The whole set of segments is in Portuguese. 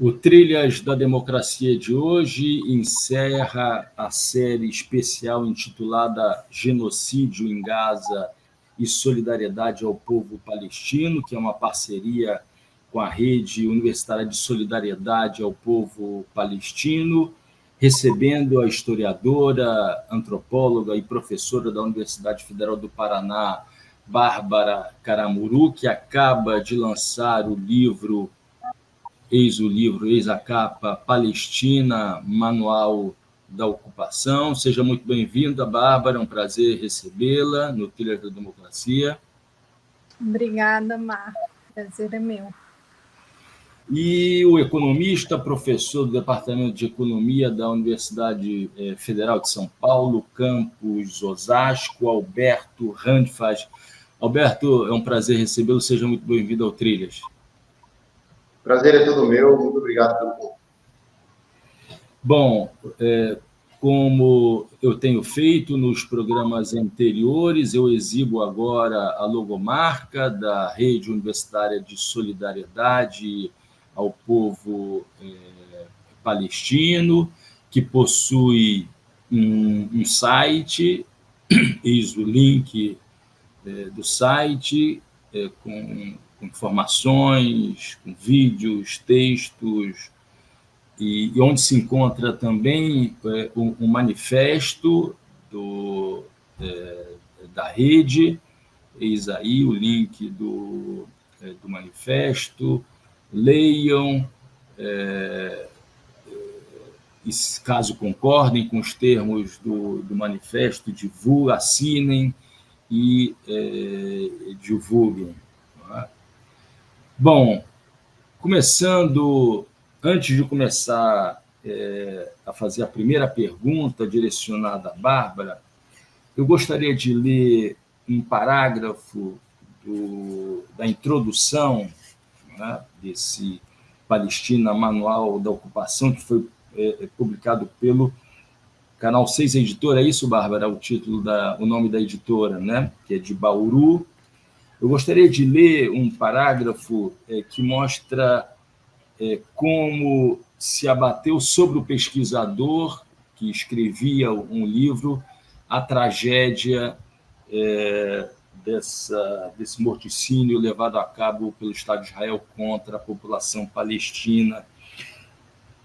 O Trilhas da Democracia de hoje encerra a série especial intitulada Genocídio em Gaza e Solidariedade ao Povo Palestino, que é uma parceria com a Rede Universitária de Solidariedade ao Povo Palestino, recebendo a historiadora, antropóloga e professora da Universidade Federal do Paraná, Bárbara Caramuru, que acaba de lançar o livro eis a capa, Palestina, Manual da Ocupação. Seja muito bem-vinda, Bárbara, é um prazer recebê-la no Trilhas da Democracia. Obrigada, Marco, prazer é meu. E o economista, professor do Departamento de Economia da Universidade Federal de São Paulo, campus Osasco, Alberto Randfaz. Alberto, é um prazer recebê-lo, seja muito bem-vindo ao Trilhas. Prazer é todo meu, muito obrigado pelo convite. Bom, como eu tenho feito nos programas anteriores, eu exibo agora a logomarca da Rede Universitária de Solidariedade ao Povo Palestino, que possui um site, eis o link do site, com informações, com vídeos, textos, e onde se encontra também um manifesto da rede. Eis aí o link do manifesto. Leiam, e caso concordem com os termos do manifesto, divulguem, assinem e divulguem. Bom, antes de começar a fazer a primeira pergunta direcionada à Bárbara, eu gostaria de ler um parágrafo da introdução, né, desse Palestina, Manual da Ocupação, que foi publicado pelo Canal 6 Editora. É isso, Bárbara? O nome da editora, né? Que é de Bauru. Eu gostaria de ler um parágrafo que mostra como se abateu sobre o pesquisador que escrevia um livro a tragédia desse morticínio levado a cabo pelo Estado de Israel contra a população palestina.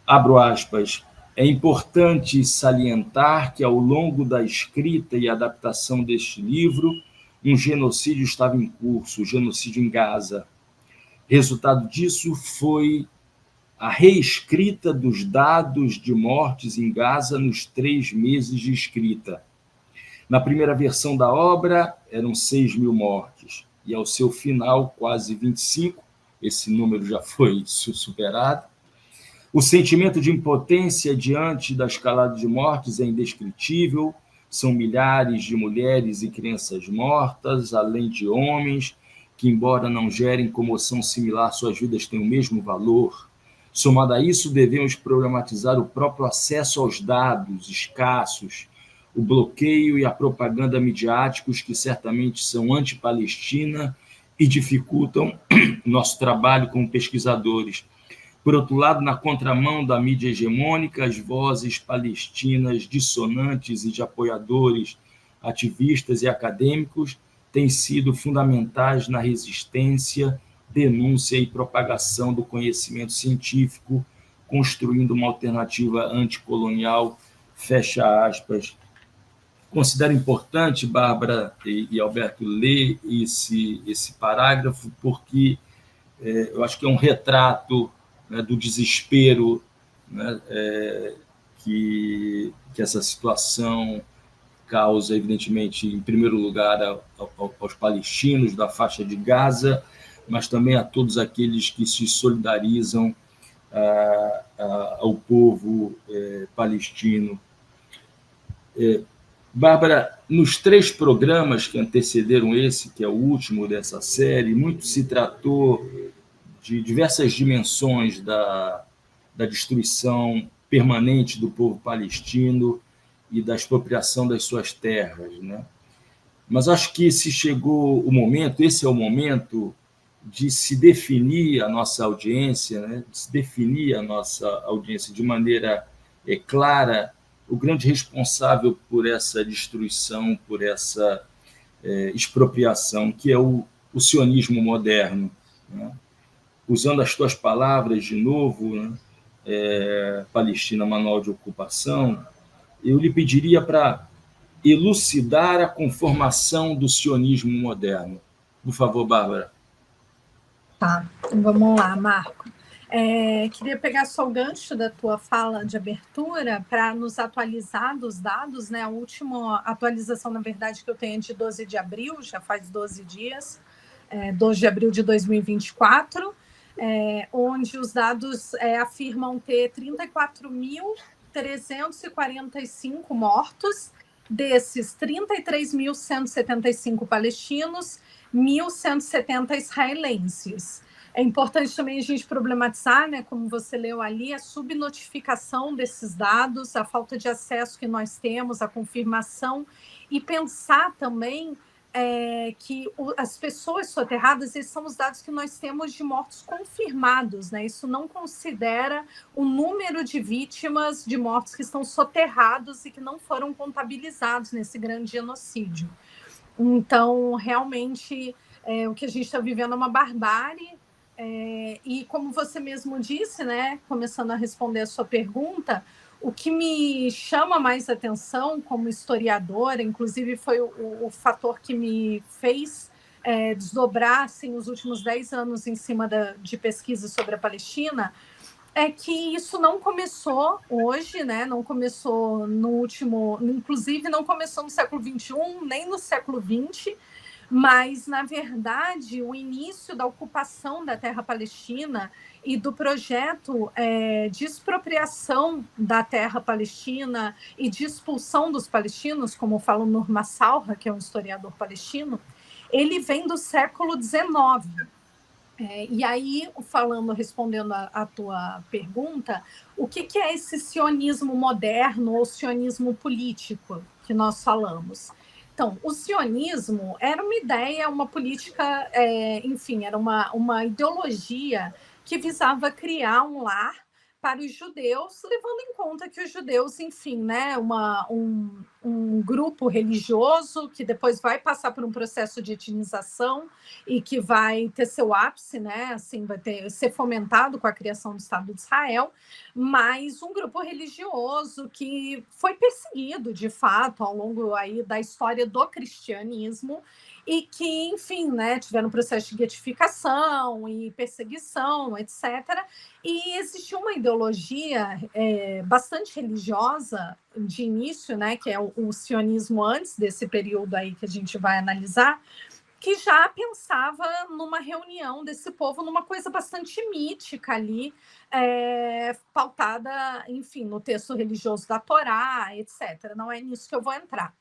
Abro aspas. É importante salientar que, ao longo da escrita e adaptação deste livro, um genocídio estava em curso, o genocídio em Gaza. Resultado disso foi a reescrita dos dados de mortes em Gaza nos 3 meses de escrita. Na primeira versão da obra, eram 6.000 mortes, e ao seu final, quase 25, esse número já foi superado. O sentimento de impotência diante da escalada de mortes é indescritível. São milhares de mulheres e crianças mortas, além de homens que, embora não gerem comoção similar, suas vidas têm o mesmo valor. Somado a isso, devemos problematizar o próprio acesso aos dados escassos, o bloqueio e a propaganda midiáticos que certamente são anti-Palestina e dificultam nosso trabalho como pesquisadores. Por outro lado, na contramão da mídia hegemônica, as vozes palestinas dissonantes e de apoiadores, ativistas e acadêmicos têm sido fundamentais na resistência, denúncia e propagação do conhecimento científico, construindo uma alternativa anticolonial, fecha aspas. Considero importante, Bárbara e Alberto, ler esse parágrafo, porque eu acho que é um retrato, né, do desespero, né, que essa situação causa, evidentemente, em primeiro lugar, aos palestinos da faixa de Gaza, mas também a todos aqueles que se solidarizam ao povo palestino. Bárbara, nos 3 programas que antecederam esse, que é o último dessa série, muito se tratou de diversas dimensões da destruição permanente do povo palestino e da expropriação das suas terras, né? Mas acho que esse é o momento de se definir a nossa audiência, né, de se definir a nossa audiência de maneira clara, o grande responsável por essa destruição, por essa expropriação, que é o sionismo moderno, né? Usando as tuas palavras de novo, né, Palestina, Manual de Ocupação, eu lhe pediria para elucidar a conformação do sionismo moderno. Por favor, Bárbara. Tá, vamos lá, Marco. Queria pegar só o gancho da tua fala de abertura para nos atualizar dos dados, né? A última atualização, na verdade, que eu tenho é de 12 de abril, já faz 12 dias, 12 de abril de 2024, onde os dados afirmam ter 34.345 mortos, desses 33.175 palestinos, 1.170 israelenses. É importante também a gente problematizar, né, como você leu ali, a subnotificação desses dados, a falta de acesso que nós temos, a confirmação, e pensar também que as pessoas soterradas, esses são os dados que nós temos de mortos confirmados, né? Isso não considera o número de vítimas de mortos que estão soterrados e que não foram contabilizados nesse grande genocídio. Então, realmente, o que a gente está vivendo é uma barbárie, e como você mesmo disse, né, começando a responder a sua pergunta, o que me chama mais atenção como historiadora, inclusive foi o fator que me fez desdobrar assim, os últimos 10 anos em cima de pesquisa sobre a Palestina, é que isso não começou hoje, né? Não começou no último... Inclusive, não começou no século XXI, nem no século XX, mas, na verdade, o início da ocupação da terra palestina e do projeto de expropriação da terra palestina e de expulsão dos palestinos, como fala o Nur Massalha, que é um historiador palestino, ele vem do século XIX. E aí, respondendo a tua pergunta, o que é esse sionismo moderno ou sionismo político que nós falamos? Então, o sionismo era uma ideia, uma política, enfim, era uma ideologia que visava criar um lar para os judeus, levando em conta que os judeus, enfim, né, um grupo religioso que depois vai passar por um processo de etnização e que vai ter seu ápice, né, assim, ser fomentado com a criação do Estado de Israel, mas um grupo religioso que foi perseguido, de fato, ao longo aí da história do cristianismo e que, enfim, né, tiveram um processo de guetificação e perseguição, etc. E existia uma ideologia bastante religiosa de início, né, que é o sionismo antes desse período aí que a gente vai analisar, que já pensava numa reunião desse povo, numa coisa bastante mítica ali, pautada, enfim, no texto religioso da Torá, etc. Não é nisso que eu vou entrar.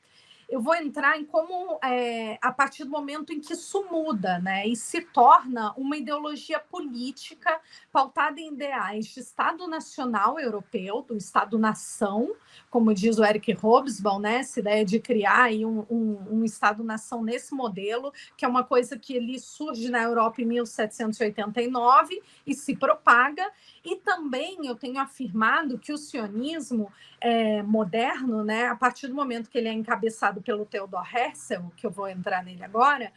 Eu vou entrar em como, a partir do momento em que isso muda, né, e se torna uma ideologia política pautada em ideais de Estado nacional europeu, do Estado-nação, como diz o Eric Hobsbawm, né, essa ideia de criar aí um Estado-nação nesse modelo, que é uma coisa que ele surge na Europa em 1789 e se propaga. E também eu tenho afirmado que o sionismo moderno, né, a partir do momento que ele é encabeçado pelo Theodor Herzl, que eu vou entrar nele agora,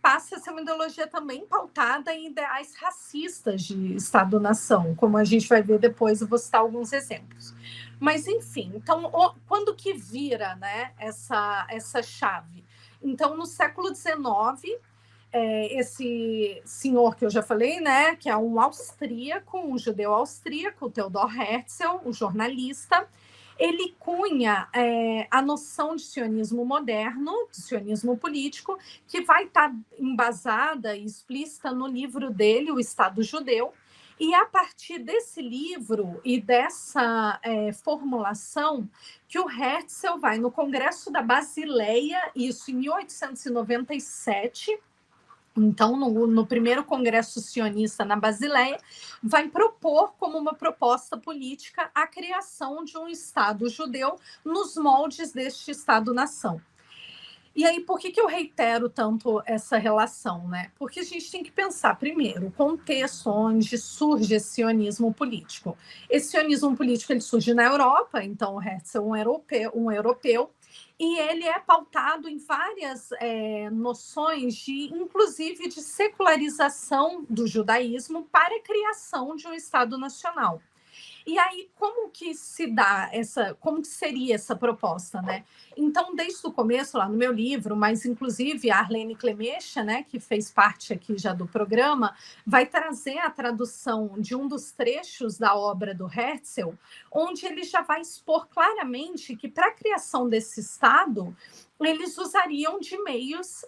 passa a ser uma ideologia também pautada em ideais racistas de Estado-nação, como a gente vai ver depois, eu vou citar alguns exemplos. Mas, enfim, então, quando que vira, né, essa chave? Então, no século XIX, esse senhor que eu já falei, né, que é um austríaco, um judeu austríaco, o Theodor Herzl, o jornalista, ele cunha a noção de sionismo moderno, de sionismo político, que vai estar embasada e explícita no livro dele, O Estado Judeu. E a partir desse livro e dessa formulação, que o Herzl vai no Congresso da Basileia, isso em 1897, então, no primeiro congresso sionista na Basileia, vai propor como uma proposta política a criação de um Estado judeu nos moldes deste Estado-nação. E aí, por que eu reitero tanto essa relação, né? Porque a gente tem que pensar, primeiro, o contexto onde surge esse sionismo político. Esse sionismo político ele surge na Europa, então o Herzl é um europeu, e ele é pautado em várias noções, inclusive de secularização do judaísmo para a criação de um Estado nacional. E aí, como que se dá como que seria essa proposta, né? Então, desde o começo, lá no meu livro, mas inclusive a Arlene Clemecha, né, que fez parte aqui já do programa, vai trazer a tradução de um dos trechos da obra do Herzl, onde ele já vai expor claramente que para a criação desse Estado, eles usariam de meios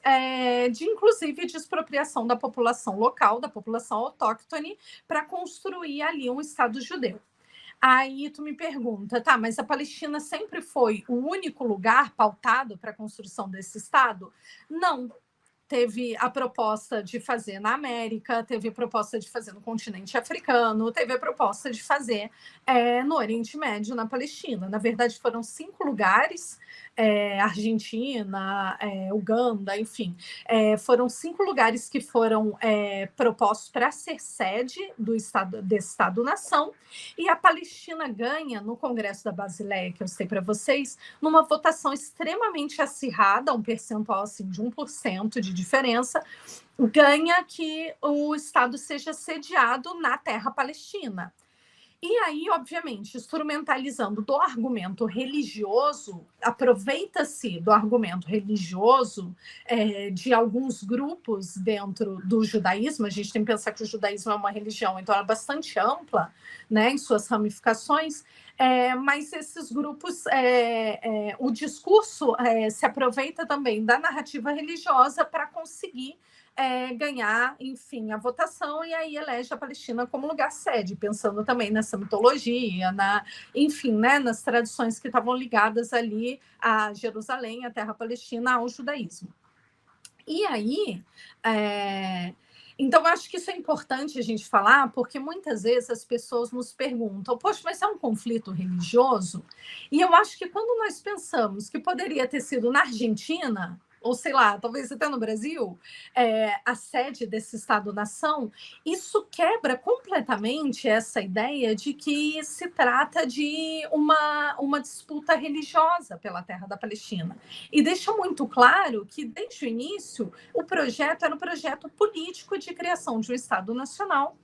inclusive, de expropriação da população local, da população autóctone, para construir ali um Estado judeu. Aí tu me pergunta, tá, mas a Palestina sempre foi o único lugar pautado para a construção desse Estado? Não. Teve a proposta de fazer na América, teve a proposta de fazer no continente africano, teve a proposta de fazer no Oriente Médio, na Palestina. Na verdade, foram 5 lugares, Argentina, Uganda, enfim. Foram 5 lugares que foram propostos para ser sede desse Estado-nação, e a Palestina ganha no Congresso da Basileia, que eu sei para vocês, numa votação extremamente acirrada, um percentual assim, de 1% de diferença, ganha que o Estado seja sediado na terra palestina. E aí, obviamente, instrumentalizando do argumento religioso, aproveita-se do argumento religioso de alguns grupos dentro do judaísmo. A gente tem que pensar que o judaísmo é uma religião, então ela é bastante ampla, né, em suas ramificações, mas esses grupos, o discurso se aproveita também da narrativa religiosa para conseguir ganhar, enfim, a votação, e aí elege a Palestina como lugar sede, pensando também nessa mitologia, enfim, né, nas tradições que estavam ligadas ali a Jerusalém, a terra palestina, ao judaísmo. E aí, então, acho que isso é importante a gente falar, porque muitas vezes as pessoas nos perguntam, poxa, mas é um conflito religioso? E eu acho que quando nós pensamos que poderia ter sido na Argentina, ou sei lá, talvez até no Brasil, a sede desse Estado-nação, isso quebra completamente essa ideia de que se trata de uma disputa religiosa pela terra da Palestina. E deixa muito claro que, desde o início, o projeto era um projeto político de criação de um Estado nacional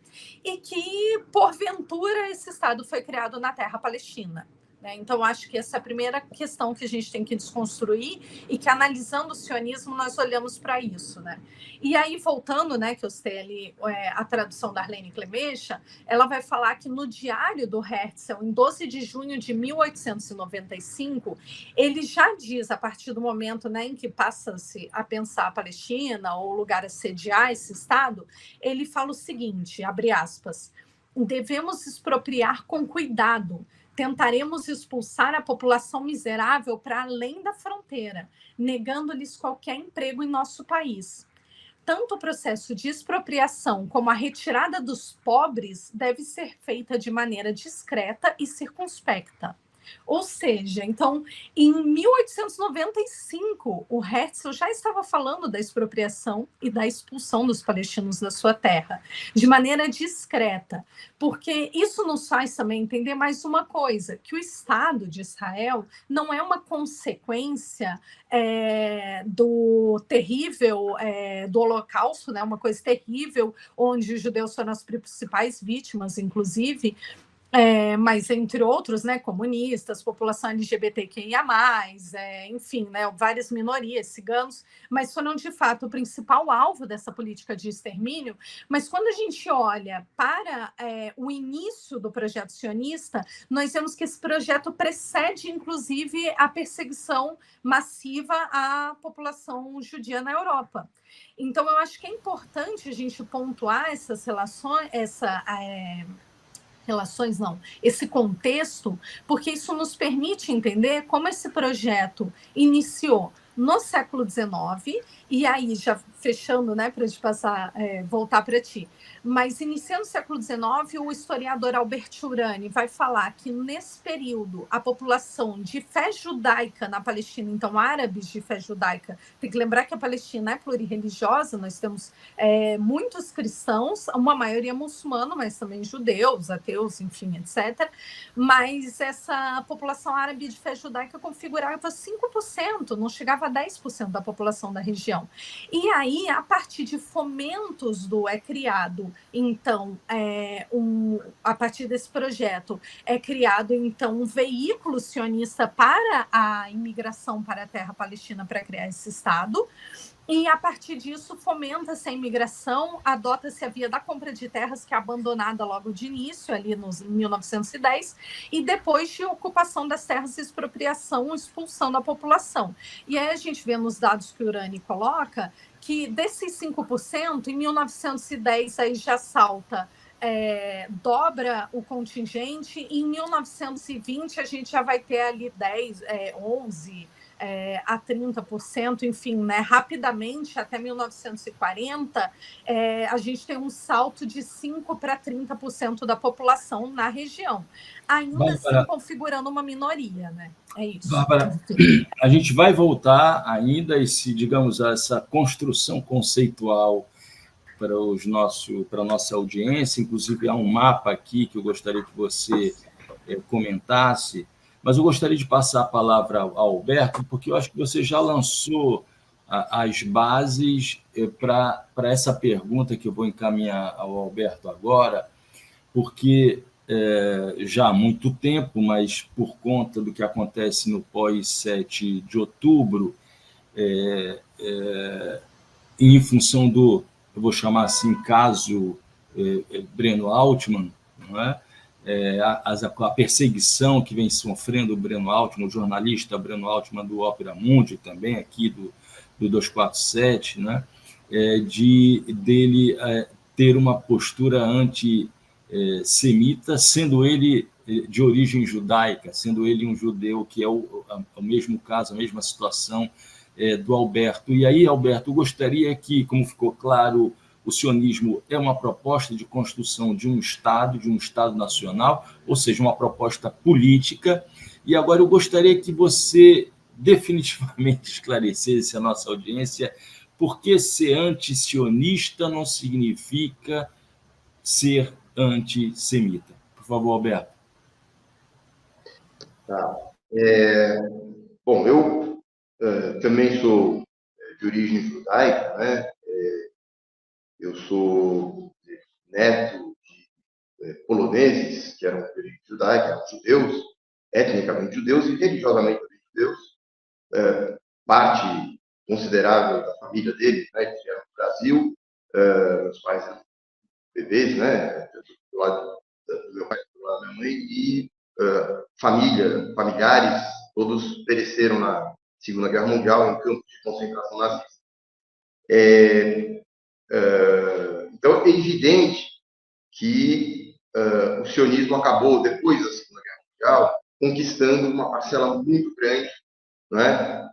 e que, porventura, esse Estado foi criado na terra palestina. Então, acho que essa é a primeira questão que a gente tem que desconstruir e que, analisando o sionismo, nós olhamos para isso. Né? E aí, voltando, né, que eu citei ali a tradução da Arlene Clemecha, ela vai falar que no diário do Herzl, em 12 de junho de 1895, ele já diz, a partir do momento, né, em que passa-se a pensar a Palestina ou o lugar a sediar esse Estado, ele fala o seguinte, abre aspas, devemos expropriar com cuidado, tentaremos expulsar a população miserável para além da fronteira, negando-lhes qualquer emprego em nosso país. Tanto o processo de expropriação como a retirada dos pobres deve ser feita de maneira discreta e circunspecta. Ou seja, então, em 1895, o Herzl já estava falando da expropriação e da expulsão dos palestinos da sua terra, de maneira discreta, porque isso nos faz também entender mais uma coisa, que o Estado de Israel não é uma consequência do terrível, do Holocausto, né, uma coisa terrível, onde os judeus foram as principais vítimas, inclusive, mas entre outros, né, comunistas, população LGBTQIA+, enfim, né, várias minorias, ciganos, mas foram de fato o principal alvo dessa política de extermínio. Mas quando a gente olha para o início do projeto sionista, nós vemos que esse projeto precede, inclusive, a perseguição massiva à população judia na Europa. Então, eu acho que é importante a gente pontuar essas relações, esse contexto, porque isso nos permite entender como esse projeto iniciou no século XIX E aí, já fechando, né, para te passar, voltar para ti. Mas, iniciando o século XIX, o historiador Albert Urani vai falar que, nesse período, a população de fé judaica na Palestina, então árabes de fé judaica, tem que lembrar que a Palestina é plurireligiosa, nós temos muitos cristãos, uma maioria muçulmana, mas também judeus, ateus, enfim, etc. Mas essa população árabe de fé judaica configurava 5%, não chegava a 10% da população da região. E aí, a partir de fomentos é criado, então, a partir desse projeto, é criado, então, um veículo sionista para a imigração para a terra palestina para criar esse Estado. E, a partir disso, fomenta-se a imigração, adota-se a via da compra de terras, que é abandonada logo de início, ali em 1910, e depois de ocupação das terras, expropriação, expulsão da população. E aí a gente vê nos dados que o Urani coloca que desses 5%, em 1910 aí já salta, dobra o contingente, e em 1920 a gente já vai ter ali 11%, a 30%, enfim, né? Rapidamente, até 1940, a gente tem um salto de 5% para 30% da população na região, ainda Bárbara, assim configurando uma minoria, né? É isso. Bárbara, a gente vai voltar ainda digamos, a essa construção conceitual para a nossa audiência, inclusive há um mapa aqui que eu gostaria que você comentasse, mas eu gostaria de passar a palavra ao Alberto, porque eu acho que você já lançou as bases para essa pergunta que eu vou encaminhar ao Alberto agora, porque já há muito tempo, mas por conta do que acontece no pós-7 de outubro, em função eu vou chamar assim, caso Breno Altman, não é? A perseguição que vem sofrendo o Breno Altman, o jornalista Breno Altman do Opera Mundi, também aqui do 247, né? Dele ter uma postura antissemita, sendo ele de origem judaica, sendo ele um judeu, que é o mesmo caso, a mesma situação do Alberto. E aí, Alberto, eu gostaria que, como ficou claro, o sionismo é uma proposta de construção de um Estado nacional, ou seja, uma proposta política. E agora eu gostaria que você definitivamente esclarecesse a nossa audiência por que ser antisionista não significa ser antissemita. Por favor, Alberto. Tá. Bom, eu também sou de origem judaica, né? Eu sou neto de poloneses que eram de origem judaica, eram judeus, etnicamente judeus e religiosamente judeus. Parte considerável da família deles, né, que era no Brasil, meus pais eram bebês, né, do lado do meu pai, do lado da minha mãe, e familiares, todos pereceram na Segunda Guerra Mundial em campos de concentração nazista. Então, é evidente que o sionismo acabou, depois da Segunda Guerra Mundial, conquistando uma parcela muito grande, né,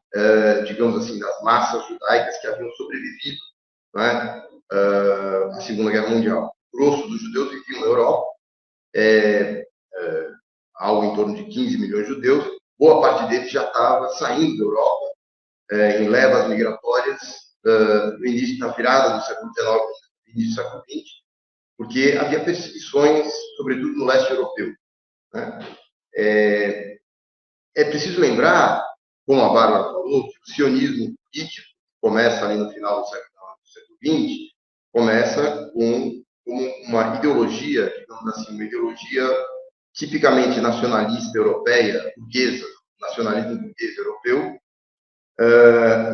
digamos assim, das massas judaicas que haviam sobrevivido, né, à Segunda Guerra Mundial. O grosso dos judeus viviam na Europa, algo em torno de 15 milhões de judeus. Boa parte deles já estava saindo da Europa em levas migratórias no início da virada do século XIX, no início do século XX, porque havia perseguições, sobretudo no leste europeu, né? É preciso lembrar, como a Bárbara falou, que o sionismo político começa ali no final do século XX, começa com uma ideologia, digamos assim, uma ideologia tipicamente nacionalista europeia, burguesa, nacionalismo burguês europeu,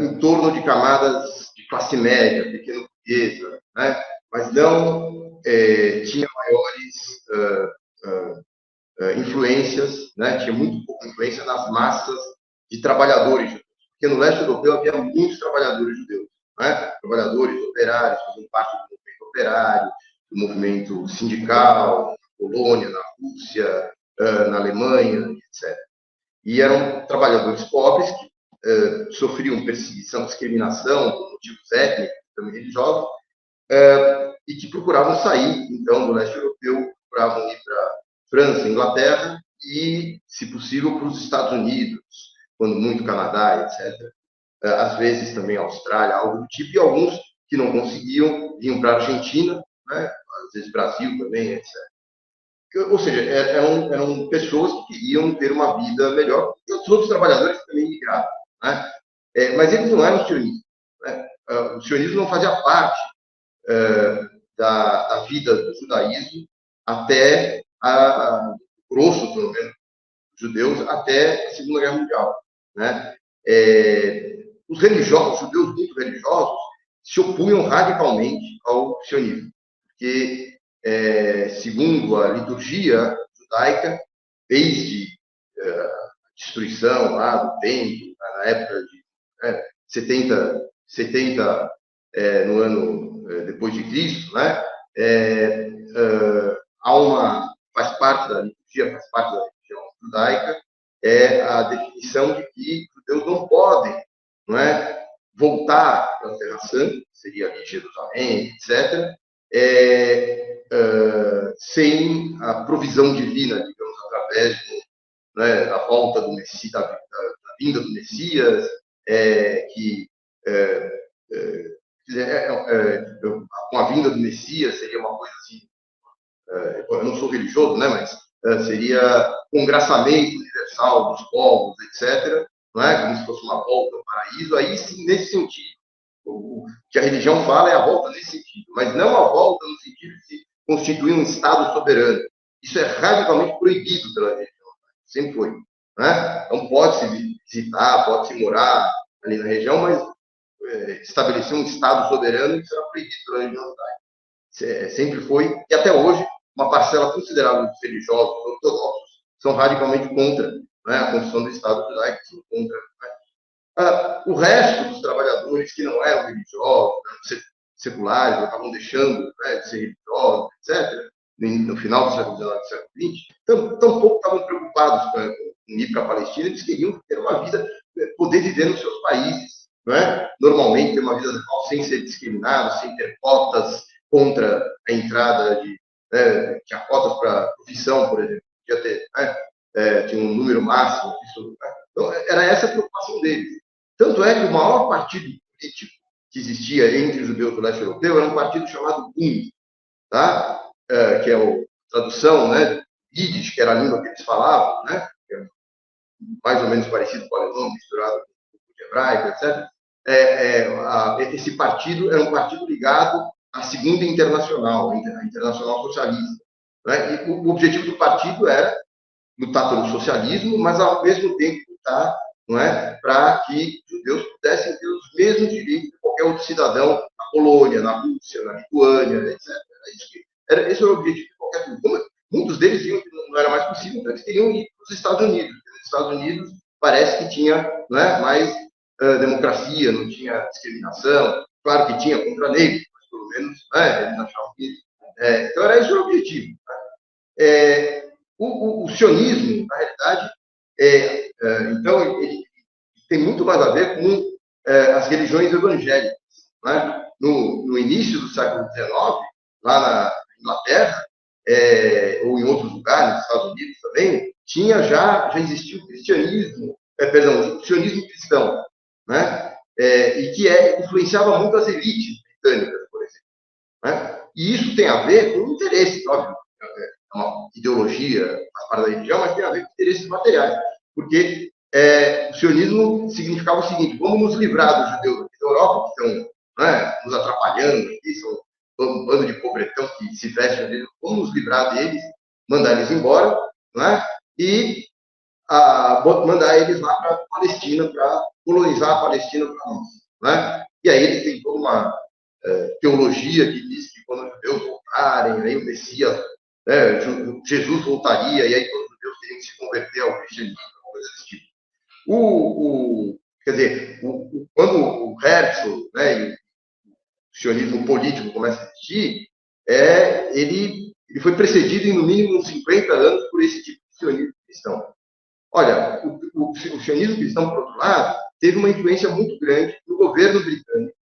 em torno de camadas de classe média, pequeno burguesa, né? Mas não tinha maiores influências, né? Tinha muito pouca influência nas massas de trabalhadores judeus, porque no leste europeu havia muitos trabalhadores judeus, né? Trabalhadores operários, faziam parte do movimento operário, do movimento sindical, na Polônia, na Rússia, na Alemanha, etc. E eram trabalhadores pobres que sofriam perseguição, discriminação por motivos étnicos, também religiosos, e que procuravam sair, então, do leste europeu, procuravam ir para França, Inglaterra e, se possível, para os Estados Unidos, quando muito Canadá, etc. Às vezes também Austrália, algo do tipo, e alguns que não conseguiam vinham para a Argentina, né? Às vezes Brasil também, etc. Ou seja, eram pessoas que queriam ter uma vida melhor, e os outros trabalhadores também migraram, né? Mas eles não eram sionistas, né? O sionismo não fazia parte da vida do judaísmo até o grosso, pelo menos, dos judeus, até a Segunda Guerra Mundial, né? Os religiosos, os judeus muito religiosos, se opunham radicalmente ao sionismo, porque, segundo a liturgia judaica, desde a destruição lá do templo, na época de 70 no ano depois de Cristo, né? Faz parte da liturgia, faz parte da religião judaica, a definição de que os judeus não podem, não é, voltar para a Terra Santa, seria ali Jerusalém, etc., sem a provisão divina, digamos, através da volta do Messias, da vinda do Messias, com a vinda do Messias seria uma coisa assim, eu não sou religioso, né, mas seria congraçamento universal dos povos, etc., não é? Como se fosse uma volta ao paraíso, aí sim, nesse sentido. O que a religião fala é a volta nesse sentido, mas não a volta no sentido de se constituir um Estado soberano. Isso é radicalmente proibido pela religião, sempre foi. Né? Não pode-se visitar, pode-se morar ali na região, mas estabelecer um Estado soberano, isso era proibido pela religião judaica. Sempre foi, e até hoje, uma parcela considerável dos religiosos ortodoxos são radicalmente contra, né, a construção do Estado judaico, são contra. Né? O resto dos trabalhadores que não eram religiosos, eram seculares, acabavam deixando, né, de ser religiosos, etc., no final do século XIX e século XX, tampouco estavam preocupados com ir para a Palestina, eles queriam ter uma vida, poder viver nos seus países, não é? Normalmente ter uma vida normal, sem ser discriminado, sem ter cotas contra a entrada tinha cotas para profissão, por exemplo, podia ter, né? Tinha um número máximo, isso, né? Então, era essa a preocupação deles. Tanto é que o maior partido político que existia entre os judeus do leste europeu era um partido chamado Bund, tá? Que é a tradução, né, Yiddish, que era a língua que eles falavam, né? Que é mais ou menos parecido com o alemão, misturado com o hebraico, etc. Esse partido era um partido ligado à Segunda Internacional, a Internacional Socialista. Né? E o objetivo do partido era lutar pelo socialismo, mas ao mesmo tempo lutar, não é, para que os judeus pudessem ter os mesmos direitos que qualquer outro cidadão na Polônia, na Rússia, na Lituânia, etc. Esse era o objetivo de qualquer grupo. Muitos deles viam que não era mais possível, então eles queriam ir para os Estados Unidos. Nos Estados Unidos parece que tinha, não é, mais democracia, não tinha discriminação. Claro que tinha contra negros, mas pelo menos, né, eles achavam que... então era esse o objetivo. Né? O sionismo, na realidade, então, ele tem muito mais a ver com as religiões evangélicas. Né? No início do século XIX, lá na Inglaterra, ou em outros lugares, nos Estados Unidos também, já existia o cristianismo, o sionismo cristão, né? E que influenciava muito as elites britânicas, por exemplo. Né? E isso tem a ver com interesse, óbvio, uma ideologia, faz parte da religião, mas tem a ver com interesses materiais, porque o sionismo significava o seguinte: vamos nos livrar dos judeus da Europa, que estão, né, nos atrapalhando aqui, são um bando de pobretão que se vestem deles, vamos nos livrar deles, mandar eles embora, né, e mandar eles lá para a Palestina, para colonizar a Palestina para nós. Né? E aí eles têm toda uma teologia que diz que quando os judeus voltarem, aí o Messias, Jesus voltaria, e aí todos os judeus teriam que se converter ao cristianismo, coisa desse tipo. Quer dizer, quando o Herzl, né, e o sionismo político começa a existir, ele foi precedido em no mínimo uns 50 anos por esse tipo de sionismo cristão. Olha, o sionismo cristão, por outro lado, teve uma influência muito grande no governo britânico,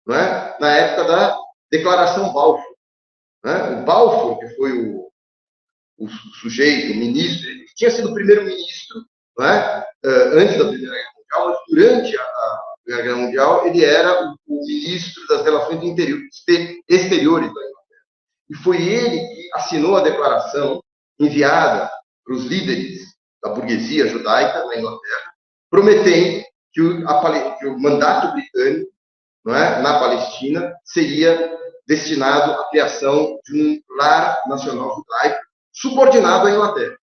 não é? Na época da Declaração Balfour. Não é? O Balfour, que foi o sujeito, o ministro, ele tinha sido primeiro-ministro, não é? Antes da Primeira Guerra Mundial, mas durante a Primeira Guerra Mundial ele era o ministro das Relações Exteriores da Inglaterra. E foi ele que assinou a declaração enviada para os líderes da burguesia judaica na Inglaterra, prometendo que o mandato britânico, não é, na Palestina seria destinado à criação de um lar nacional judaico subordinado à Inglaterra.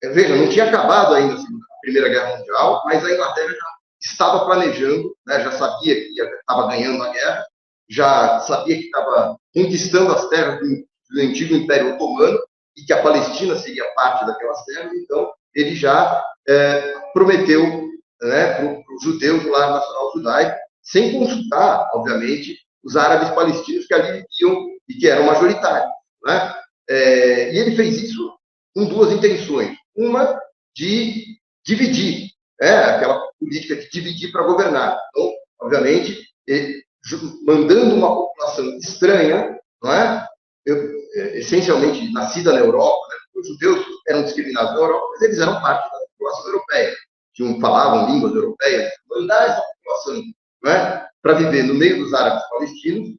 Veja, não tinha acabado ainda a Primeira Guerra Mundial, mas a Inglaterra já estava planejando, né, já sabia que estava ganhando a guerra, já sabia que estava conquistando as terras do antigo Império Otomano e que a Palestina seria parte daquelas terras, então ele já prometeu, né, para os judeus do lar nacional judaico, sem consultar, obviamente, os árabes palestinos que ali viviam e que eram majoritários. Né? E ele fez isso com duas intenções. Uma, de dividir, aquela política de dividir para governar. Então, obviamente, mandando uma população estranha, não é? Essencialmente nascida na Europa, né? Os judeus eram discriminados na Europa, mas eles eram parte da população europeia, que falavam línguas europeias, mandar essa população, não é? Para viver no meio dos árabes palestinos,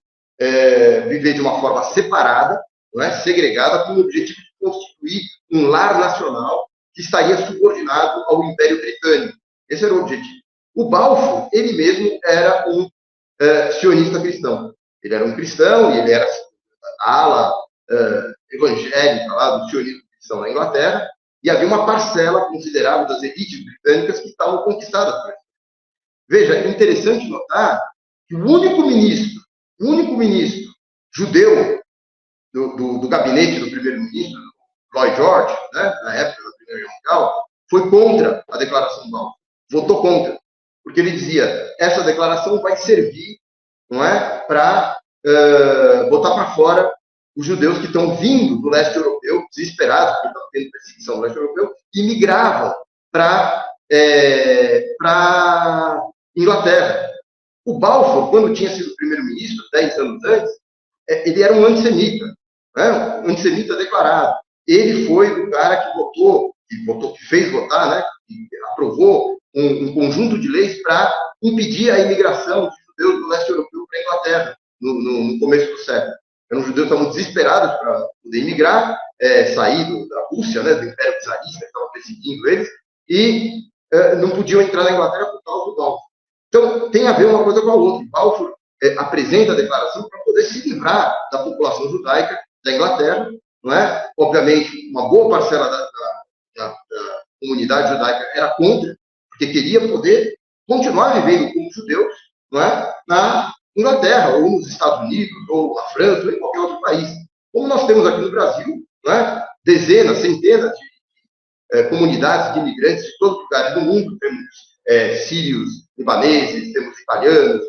viver de uma forma separada, não é? Segregada, com o objetivo de constituir um lar nacional que estaria subordinado ao Império Britânico. Esse era o objetivo. O Balfour, ele mesmo era um sionista cristão. Ele era um cristão e ele era a ala evangélica lá do sionismo cristão na Inglaterra, e havia uma parcela considerável das elites britânicas que estavam conquistadas por ele. Veja, é interessante notar que o único ministro judeu do gabinete do primeiro-ministro, Lloyd George, né, na época da Primeira Guerra Mundial, foi contra a declaração Balfour, votou contra, porque ele dizia, essa declaração vai servir, não é, para botar para fora os judeus que estão vindo do leste europeu, desesperados, porque estão tendo perseguição no leste europeu, e migravam para Inglaterra. O Balfour, quando tinha sido primeiro-ministro, 10 anos antes, ele era um antissemita, né? Um antissemita declarado. Ele foi o cara que fez votar, né? Que aprovou um conjunto de leis para impedir a imigração de judeus do leste europeu para a Inglaterra, no começo do século. Eram judeus que estavam desesperados para poder imigrar, sair da Rússia, né, do Império Czarista, que estava perseguindo eles, e não podiam entrar na Inglaterra por causa do Balfour. Então, tem a ver uma coisa com a outra. Balfour apresenta a declaração para poder se livrar da população judaica da Inglaterra, não é? Obviamente, uma boa parcela da comunidade judaica era contra, porque queria poder continuar vivendo como judeus, não é? Na Inglaterra, ou nos Estados Unidos, ou na França, ou em qualquer outro país. Como nós temos aqui no Brasil, não é? Dezenas, centenas de comunidades de imigrantes de todos os lugares do mundo. Temos sírios, libaneses, temos italianos,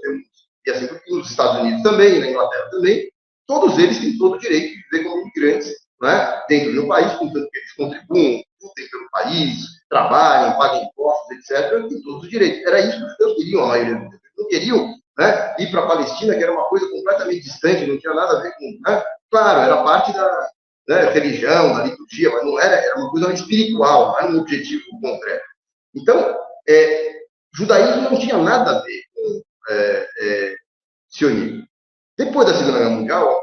e assim nos Estados Unidos também, na Inglaterra também. Todos eles têm todo o direito de viver como imigrantes, não é? Dentro do país, contanto que eles contribuam, lutem pelo país, trabalhem, paguem impostos, etc. Têm todos os direitos. Era isso que os judeus queriam, a maioria dos judeus. Não queriam, né, ir para a Palestina, que era uma coisa completamente distante, não tinha nada a ver com... Né? Claro, era parte da religião, da liturgia, mas não era uma coisa espiritual, não era um objetivo concreto. Então, judaísmo não tinha nada a ver com sionismo. Depois da Segunda Guerra Mundial,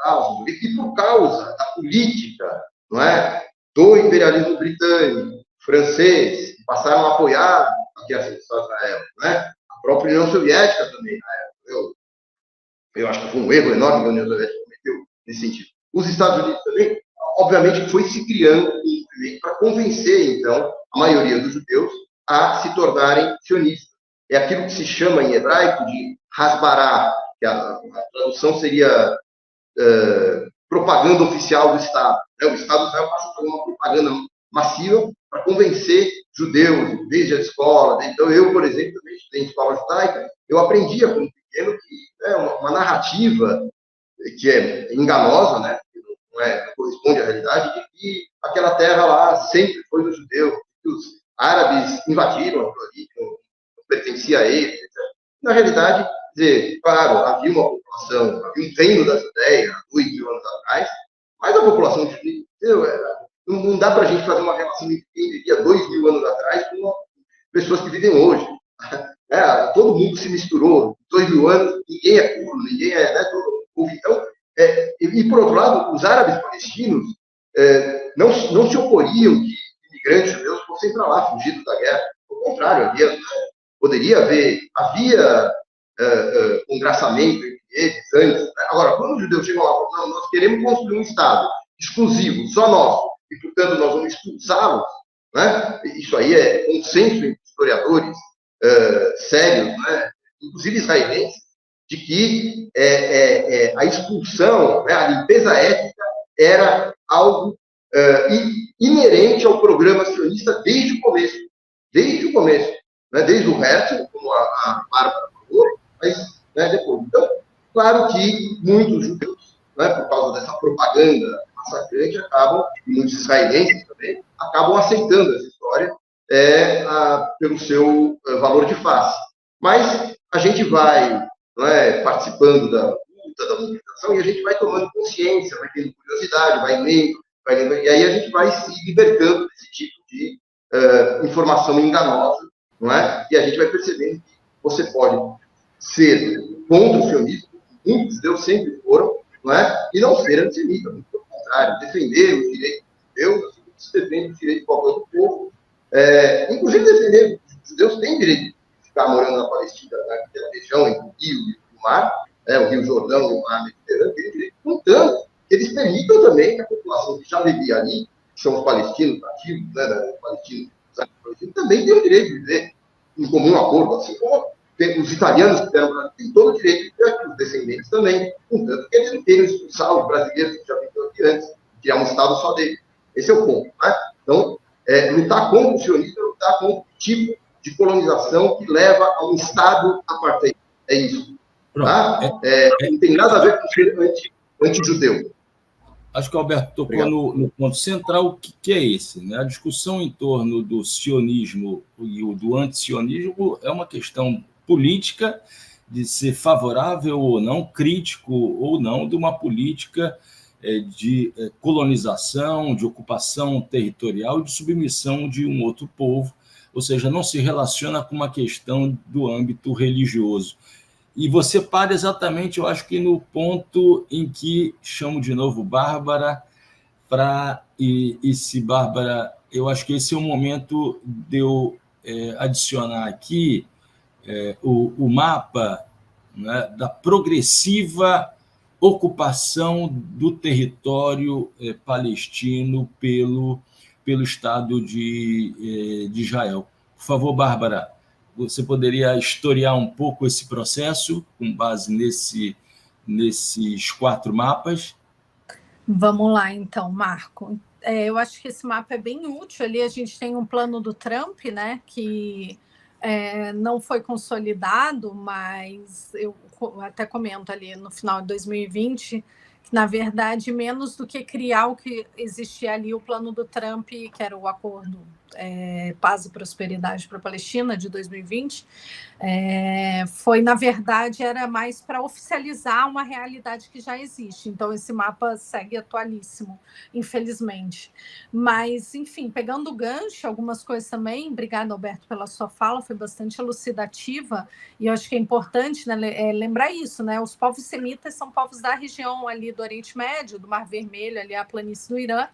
obviamente, e por causa da política, não é, do imperialismo britânico, francês, que passaram a apoiar a criação do Estado de Israel, não é? A própria União Soviética também, na época. Eu acho que foi um erro enorme que a União Soviética cometeu nesse sentido. Os Estados Unidos também, obviamente, foi se criando um movimento para convencer, então, a maioria dos judeus a se tornarem sionistas. É aquilo que se chama em hebraico de hasbará, que a tradução seria propaganda oficial do Estado. O Estado de Israel passa a fazer uma propaganda massiva para convencer judeus, desde a escola. Então, eu, por exemplo, também estudei em escola judaica, eu aprendia como pequeno que uma narrativa que é enganosa, né, que não corresponde à realidade, de que aquela terra lá sempre foi dos judeus, que os árabes invadiram aquilo ali, não pertencia pertencia a ele, etc. Na realidade, dizer, claro, havia uma população, havia um reino das ideias, 2.000 anos atrás, mas a população não dá para a gente fazer uma relação entre quem vivia 2.000 anos atrás com pessoas que vivem hoje. Todo mundo se misturou, 2.000 anos, ninguém é puro, ninguém é... Né, então, e por outro lado, os árabes palestinos não se oporiam que imigrantes judeus fossem para lá, fugidos da guerra. Ao contrário, havia congraçamento entre eles antes. Né? Agora, quando os judeus chegam lá e falam, não, nós queremos construir um Estado exclusivo, só nosso, e, portanto, nós vamos expulsá-los, né? Isso aí é consenso entre historiadores sérios, né? Inclusive israelenses, de que a expulsão, né, a limpeza étnica era algo inerente ao programa sionista desde o começo, né, desde o Herzl, como a Bárbara falou, mas né, depois. Então, claro que muitos judeus, né, por causa dessa propaganda massacrante, e muitos israelenses também, acabam aceitando essa história pelo seu valor de face. Mas a gente vai participando da luta, da mobilização, e a gente vai tomando consciência, vai tendo curiosidade, vai lendo, e aí a gente vai se libertando desse tipo de informação enganosa, não é? E a gente vai percebendo que você pode ser contra o sionismo, muitos judeus sempre foram, não é? E não ser antissemita, muito pelo contrário, defender os direitos dos judeus, assim como se defende os direitos de qualquer outro povo, inclusive defender os judeus têm direito de ficar morando na Palestina, naquela região entre o rio e o mar, o Rio Jordão e o mar Mediterrâneo, tem direito, contanto que eles permitam também que a população que já vivia ali, que são os palestinos nativos, né, palestinos, também tem o direito de viver em comum acordo, assim como os italianos que deram para têm todo o direito de viver, os descendentes também, contanto que eles não queiram expulsar os brasileiros que já viviam aqui antes, criar um Estado só deles. Esse é o ponto. Né? Então, lutar contra o sionismo é lutar contra o tipo de colonização que leva a um Estado apartheid. É isso. Tá? Não tem nada a ver com ser anti-judeu. Acho que o Alberto tocou no ponto central, que é esse, né? A discussão em torno do sionismo e do antisionismo é uma questão política de ser favorável ou não, crítico ou não, de uma política de colonização, de ocupação territorial, de submissão de um outro povo, ou seja, não se relaciona com uma questão do âmbito religioso. E você para exatamente, eu acho que no ponto em que chamo de novo Bárbara, se Bárbara, eu acho que esse é o momento de eu adicionar aqui o mapa, né, da progressiva ocupação do território palestino pelo Estado de Israel. Por favor, Bárbara, você poderia historiar um pouco esse processo com base nesses 4 mapas? Vamos lá, então, Marco. Eu acho que esse mapa é bem útil. Ali a gente tem um plano do Trump, né, que não foi consolidado, mas eu até comento ali no final de 2020 que, na verdade, menos do que criar o que existia ali, o plano do Trump, que era o acordo Paz e Prosperidade para a Palestina, de 2020, foi, na verdade, era mais para oficializar uma realidade que já existe. Então, esse mapa segue atualíssimo, infelizmente. Mas, enfim, pegando o gancho, algumas coisas também, obrigada, Alberto, pela sua fala, foi bastante elucidativa, e eu acho que é importante, né, lembrar isso, né? Os povos semitas são povos da região ali do Oriente Médio, do Mar Vermelho, ali a planície do Irã,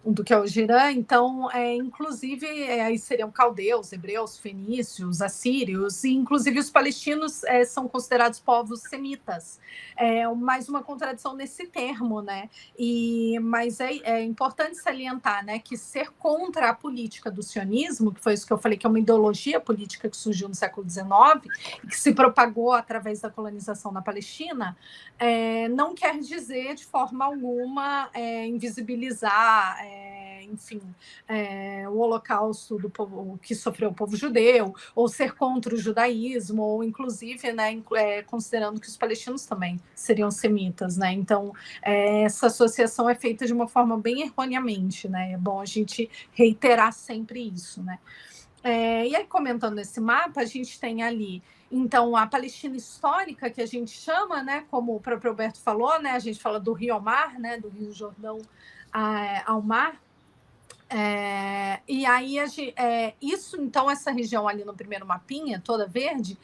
do que é o Irã. Então, inclusive, aí seriam caldeus, hebreus, fenícios, assírios, e inclusive os palestinos são considerados povos semitas. Mais uma contradição nesse termo, né? Mas é importante salientar, né, que ser contra a política do sionismo, que foi isso que eu falei, que é uma ideologia política que surgiu no século XIX, e que se propagou através da colonização na Palestina, não quer dizer, de forma alguma, invisibilizar enfim, o holocausto do povo que sofreu o povo judeu, ou ser contra o judaísmo, ou inclusive, né, considerando que os palestinos também seriam semitas, né? Então, essa associação é feita de uma forma bem erroneamente, né? É bom a gente reiterar sempre isso, né? E aí, comentando esse mapa, a gente tem ali, então, a Palestina histórica, que a gente chama, né, como o próprio Alberto falou, né, a gente fala do Rio ao Mar, né, do Rio Jordão ao mar. E aí, isso, então, essa região ali no primeiro mapinha, toda verde,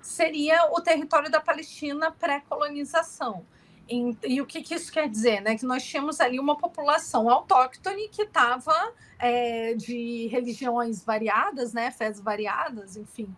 seria o território da Palestina pré-colonização. E o que isso quer dizer? Né? Que nós tínhamos ali uma população autóctone que estava de religiões variadas, né? Fés variadas, enfim,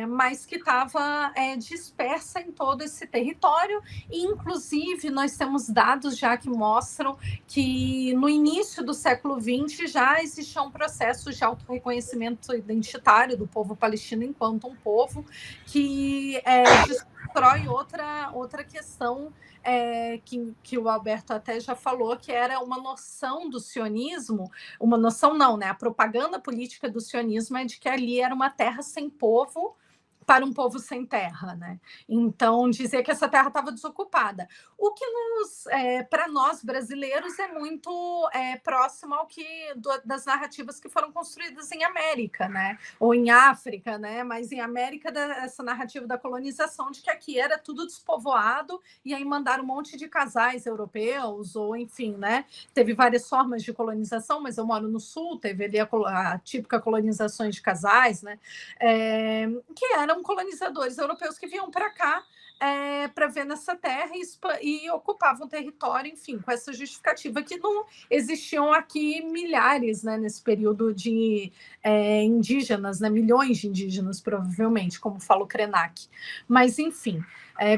mas que estava dispersa em todo esse território. E, inclusive, nós temos dados já que mostram que no início do século XX já existia um processo de autorreconhecimento identitário do povo palestino enquanto um povo que destrói outra questão que o Alberto até já falou, que era uma noção do sionismo, uma noção não, né? A propaganda política do sionismo é de que ali era uma terra sem povo para um povo sem terra, né? Então, dizer que essa terra estava desocupada. O que para nós brasileiros é muito próximo ao que das narrativas que foram construídas em América, né? Ou em África, né? Mas em América, essa narrativa da colonização de que aqui era tudo despovoado e aí mandaram um monte de casais europeus, ou enfim, né? Teve várias formas de colonização, mas eu moro no sul, teve ali a típica colonização de casais, né? Que eram colonizadores europeus que vinham para cá para ver nessa terra e ocupavam território, enfim, com essa justificativa que não existiam aqui milhares, né, nesse período de indígenas, né, milhões de indígenas, provavelmente, como fala o Krenak. Mas, enfim,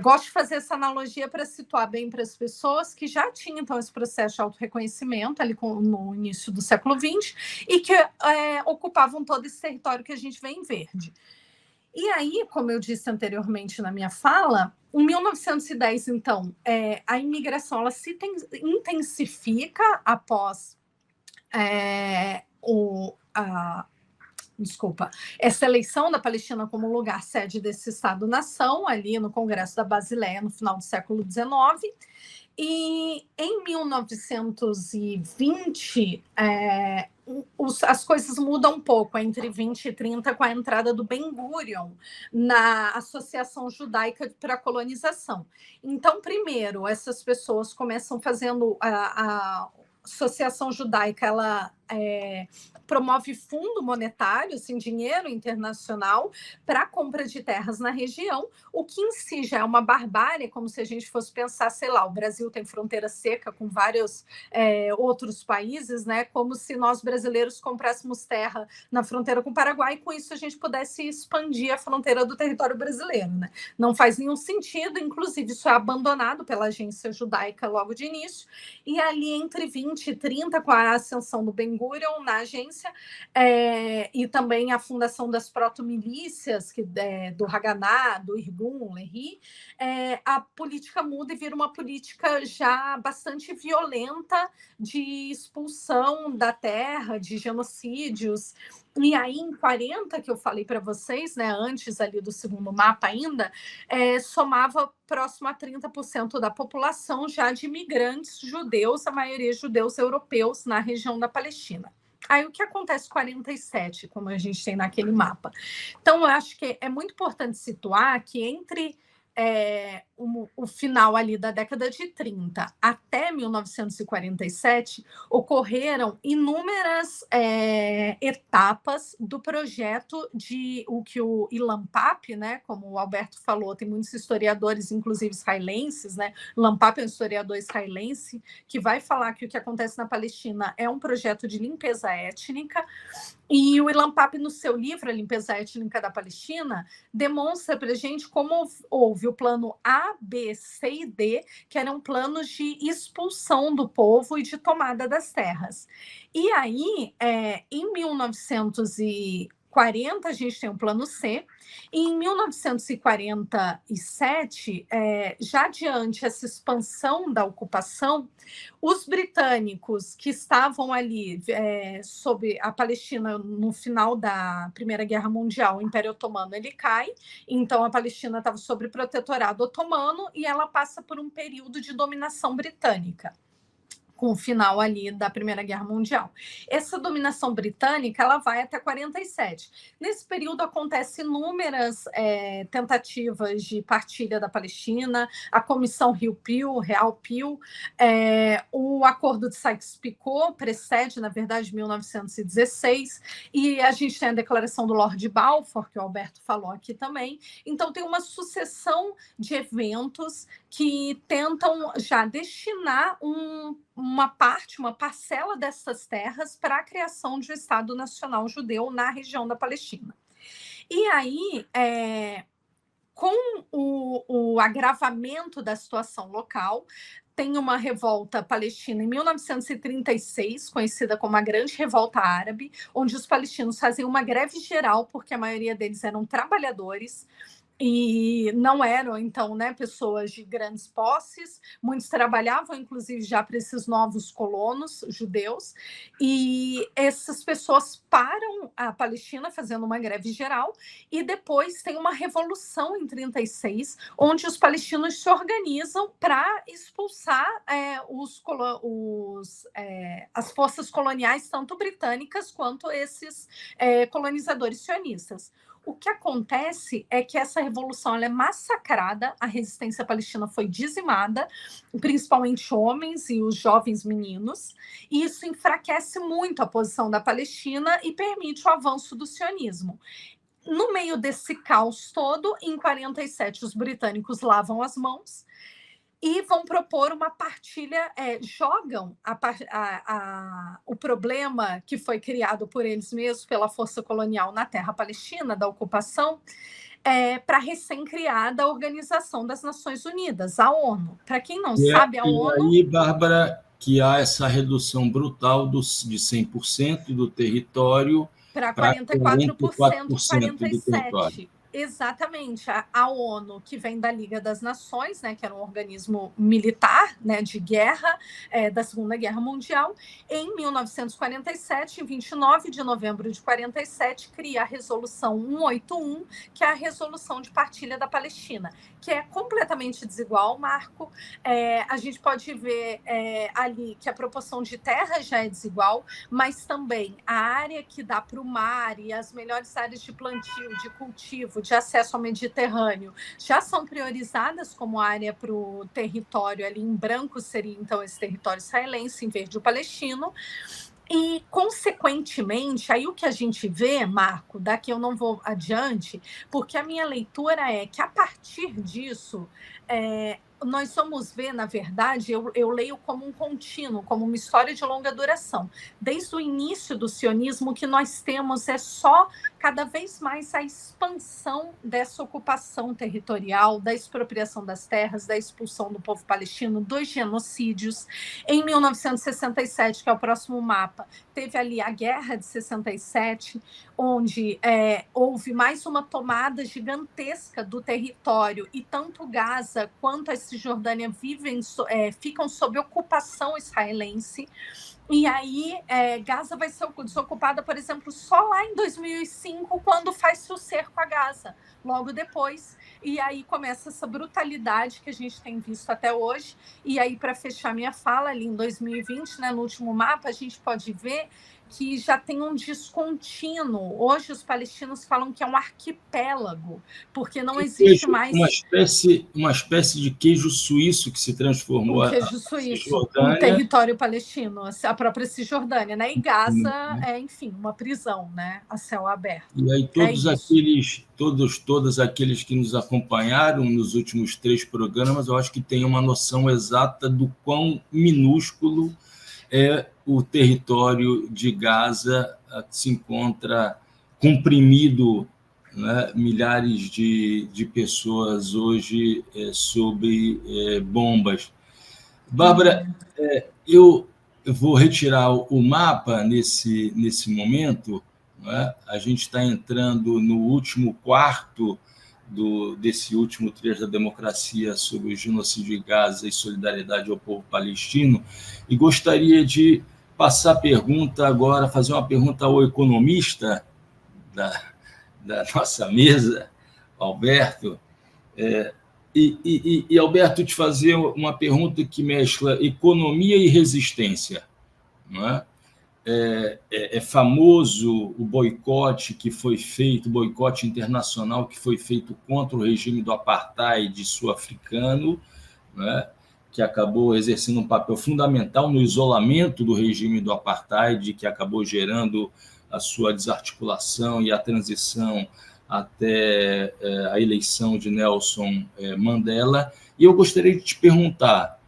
gosto de fazer essa analogia para situar bem para as pessoas que já tinham, então, esse processo de autorreconhecimento ali no início do século XX e que ocupavam todo esse território que a gente vê em verde. E aí, como eu disse anteriormente na minha fala, em 1910, então, a imigração ela se intensifica após essa eleição da Palestina como lugar sede desse Estado-nação, ali no Congresso da Basileia, no final do século XIX. E em 1920, as coisas mudam um pouco entre 20 e 30 com a entrada do Ben-Gurion na Associação Judaica para a Colonização. Então, primeiro, essas pessoas começam fazendo a Associação Judaica, ela promove fundo monetário, assim, dinheiro internacional para a compra de terras na região, o que em si já é uma barbárie, como se a gente fosse pensar, sei lá, o Brasil tem fronteira seca com vários outros países, né? Como se nós brasileiros comprássemos terra na fronteira com o Paraguai e com isso a gente pudesse expandir a fronteira do território brasileiro, né? Não faz nenhum sentido, inclusive isso é abandonado pela agência judaica logo de início, e ali entre 20 e 30, com a ascensão do Ben-Gurion na agência, e também a fundação das proto-milícias, do Haganá, do Irgun, Lehi, a política muda e vira uma política já bastante violenta de expulsão da terra, de genocídios. E aí, em 40, que eu falei para vocês, né, antes ali do segundo mapa ainda, somava próximo a 30% da população já de imigrantes judeus, a maioria judeus europeus na região da Palestina. Aí, o que acontece em 47, como a gente tem naquele mapa? Então, eu acho que é muito importante situar que entre o final ali da década de 30 até 1947, ocorreram inúmeras etapas do projeto de o que o Ilan Pappé, né, como o Alberto falou, tem muitos historiadores, inclusive israelenses, né? Ilan Pappé é um historiador israelense que vai falar que o que acontece na Palestina é um projeto de limpeza étnica. E o Ilan Pappé, no seu livro A Limpeza Étnica da Palestina, demonstra para a gente como houve o plano A, B, C e D, que eram planos de expulsão do povo e de tomada das terras. E aí, em 1940, a gente tem o plano C, e em 1947, já diante essa expansão da ocupação, os britânicos que estavam ali sob a Palestina no final da Primeira Guerra Mundial, o Império Otomano ele cai, então a Palestina estava sob protetorado otomano e ela passa por um período de dominação britânica. com o final ali da Primeira Guerra Mundial. Essa dominação britânica ela vai até 47. Nesse período acontecem inúmeras tentativas de partilha da Palestina, a Comissão Rio-Peel, Real-Peel, o Acordo de Sykes-Picot precede, na verdade, 1916, e a gente tem a Declaração do Lord Balfour, que o Alberto falou aqui também. Então, tem uma sucessão de eventos que tentam já destinar uma parcela dessas terras para a criação de um Estado Nacional Judeu na região da Palestina. E aí, com o agravamento da situação local, tem uma revolta palestina em 1936, conhecida como a Grande Revolta Árabe, onde os palestinos fazem uma greve geral, porque a maioria deles eram trabalhadores, e não eram, então, pessoas de grandes posses. Muitos trabalhavam, inclusive, já para esses novos colonos judeus, e essas pessoas param a Palestina fazendo uma greve geral, e depois tem uma revolução em 36, onde os palestinos se organizam para expulsar as forças coloniais, tanto britânicas quanto esses colonizadores sionistas. O que acontece é que essa revolução ela é massacrada, a resistência palestina foi dizimada, principalmente homens e os jovens meninos, e isso enfraquece muito a posição da Palestina e permite o avanço do sionismo. No meio desse caos todo, em 47, os britânicos lavam as mãos e vão propor uma partilha, jogam o problema que foi criado por eles mesmos, pela força colonial na terra palestina, da ocupação, para a recém-criada Organização das Nações Unidas, a ONU. Para quem não sabe, a ONU... E aí, Bárbara, que há essa redução brutal de 100% do território para 44% do território. Exatamente, a ONU, que vem da Liga das Nações, que era um organismo militar, de guerra, da Segunda Guerra Mundial, em 1947, em 29 de novembro de 47, cria a Resolução 181, que é a Resolução de Partilha da Palestina, que é completamente desigual, Marco. A gente pode ver ali que a proporção de terra já é desigual, mas também a área que dá para o mar e as melhores áreas de plantio, de cultivo, de acesso ao Mediterrâneo, já são priorizadas como área para o território, ali em branco seria então esse território israelense, em verde o palestino. E, consequentemente, aí o que a gente vê, Marco, daqui eu não vou adiante, porque a minha leitura é que, a partir disso, nós vamos ver, na verdade, eu leio como um contínuo, como uma história de longa duração. Desde o início do sionismo, o que nós temos é só cada vez mais a expansão dessa ocupação territorial, da expropriação das terras, da expulsão do povo palestino, dos genocídios. Em 1967, que é o próximo mapa, teve ali a Guerra de 67, onde houve mais uma tomada gigantesca do território, e tanto Gaza quanto a Cisjordânia ficam sob ocupação israelense. E aí, Gaza vai ser desocupada, por exemplo, só lá em 2005, quando faz-se o cerco a Gaza, logo depois. E aí começa essa brutalidade que a gente tem visto até hoje. E aí, para fechar minha fala, ali em 2020, no último mapa, a gente pode ver que já tem um descontínuo. Hoje os palestinos falam que é um arquipélago, porque não existe mais... Uma espécie de queijo suíço que se transformou... Um queijo suíço, um território palestino, a própria Cisjordânia, E Gaza enfim, uma prisão, a céu aberto. E aí todos aqueles que nos acompanharam nos últimos 3 programas, eu acho que têm uma noção exata do quão minúsculo é o território de Gaza, que se encontra comprimido, milhares de pessoas hoje sob bombas. Bárbara, eu vou retirar o mapa nesse momento. A gente está entrando no último quarto desse último trecho da democracia sobre o genocídio de Gaza e solidariedade ao povo palestino, e gostaria de passar a pergunta agora, fazer uma pergunta ao economista da nossa mesa, Alberto. E, Alberto, te fazer uma pergunta que mescla economia e resistência. Não é? É famoso o boicote que foi feito, o boicote internacional que foi feito contra o regime do apartheid sul-africano, né, que acabou exercendo um papel fundamental no isolamento do regime do apartheid, que acabou gerando a sua desarticulação e a transição até a eleição de Nelson Mandela. E eu gostaria de te perguntar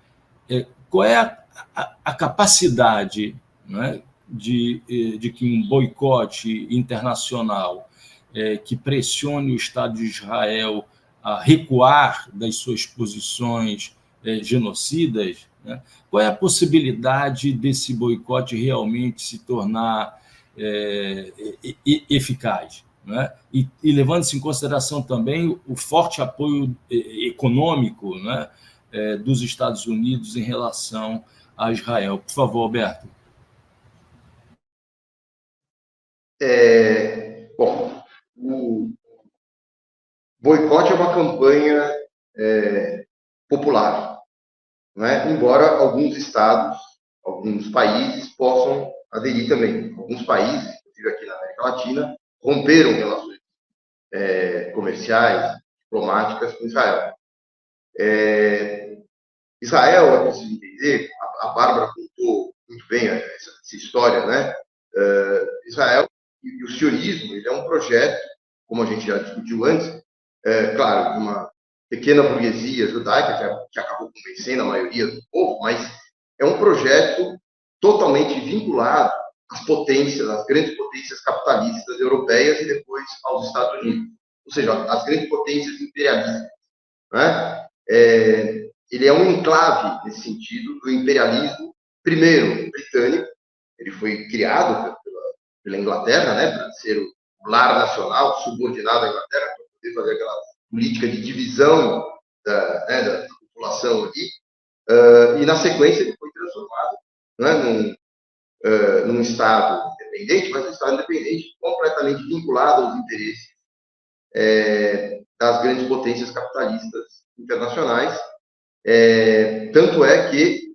qual é a capacidade, né, de que um boicote internacional que pressione o Estado de Israel a recuar das suas posições genocidas, né? Qual é a possibilidade desse boicote realmente se tornar eficaz? Né? E levando-se em consideração também o forte apoio econômico, né, dos Estados Unidos em relação a Israel. Por favor, Alberto. Bom, o boicote é uma campanha popular, não é? Embora alguns estados, alguns países possam aderir também. Alguns países, inclusive aqui na América Latina, romperam relações comerciais, diplomáticas com Israel. Israel, é preciso entender, a Bárbara contou muito bem essa história, né? Israel e o sionismo, ele é um projeto, como a gente já discutiu antes, claro, de uma pequena burguesia judaica que acabou convencendo a maioria do povo, mas é um projeto totalmente vinculado às potências, às grandes potências capitalistas europeias e depois aos Estados Unidos, ou seja, às grandes potências imperialistas, né? Ele é um enclave, nesse sentido, do imperialismo, primeiro, britânico. Ele foi criado pela Inglaterra, né, para ser o lar nacional, subordinado à Inglaterra, para poder fazer aquela política de divisão da população ali. E, na sequência, ele foi transformado, né, num Estado independente, mas um Estado independente completamente vinculado aos interesses das grandes potências capitalistas internacionais. Tanto é que,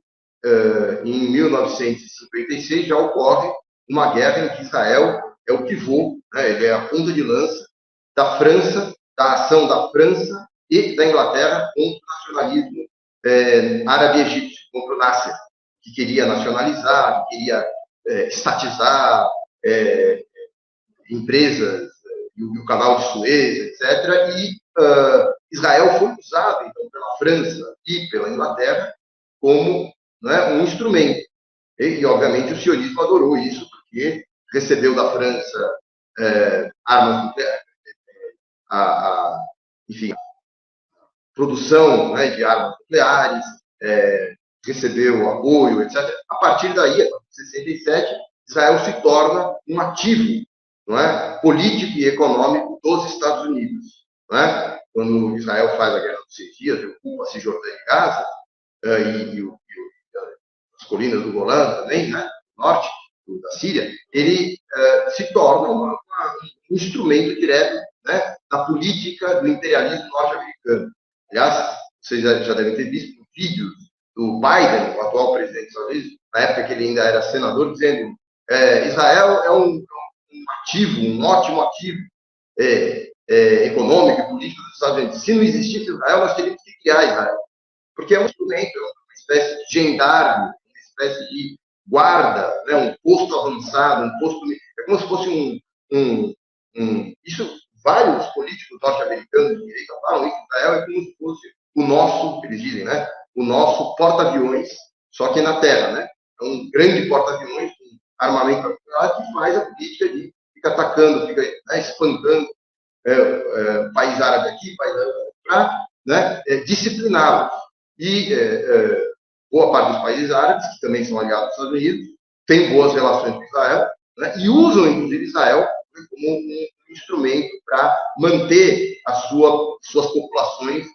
em 1956, já ocorre uma guerra em que Israel é o pivô, né? Ele é a ponta de lança da França, da ação da França e da Inglaterra contra o nacionalismo árabe-egípcio, contra o Nasser, que queria nacionalizar, que queria estatizar empresas, e o canal de Suez, etc. E Israel foi usado, então, pela França e pela Inglaterra como, né, um instrumento. E, obviamente, o sionismo adorou isso, porque recebeu da França armas nucleares, enfim, produção, né, de armas nucleares, recebeu apoio, etc. A partir daí, em 67, Israel se torna um ativo, não é, político e econômico dos Estados Unidos. Não é? Quando Israel faz a Guerra dos 6 Dias, ocupa a Cisjordânia e Gaza, e as colinas do Golã também, né, norte da Síria, ele se torna um instrumento direto, né, da política do imperialismo norte-americano. Aliás, vocês já devem ter visto vídeos do Biden, o atual presidente dos Estados Unidos, na época que ele ainda era senador, dizendo Israel é um ativo, um ótimo ativo econômico e político dos Estados Unidos. Se não existisse Israel, nós teríamos que criar Israel. Porque é um instrumento, é uma espécie de gendarme, uma espécie de guarda, né, um posto avançado, um posto... É como se fosse isso, vários políticos norte-americanos de direita falam isso. Israel é como se fosse o nosso, eles dizem, né, o nosso porta-aviões, só que na terra, né? É um grande porta-aviões com armamento nuclear que faz a política de fica atacando, fica, né, espantando país árabe aqui, país árabe para, né, discipliná-los. E boa parte dos países árabes, que também são aliados dos Estados Unidos, têm boas relações com Israel, né, e usam, inclusive, Israel como um instrumento para manter as suas populações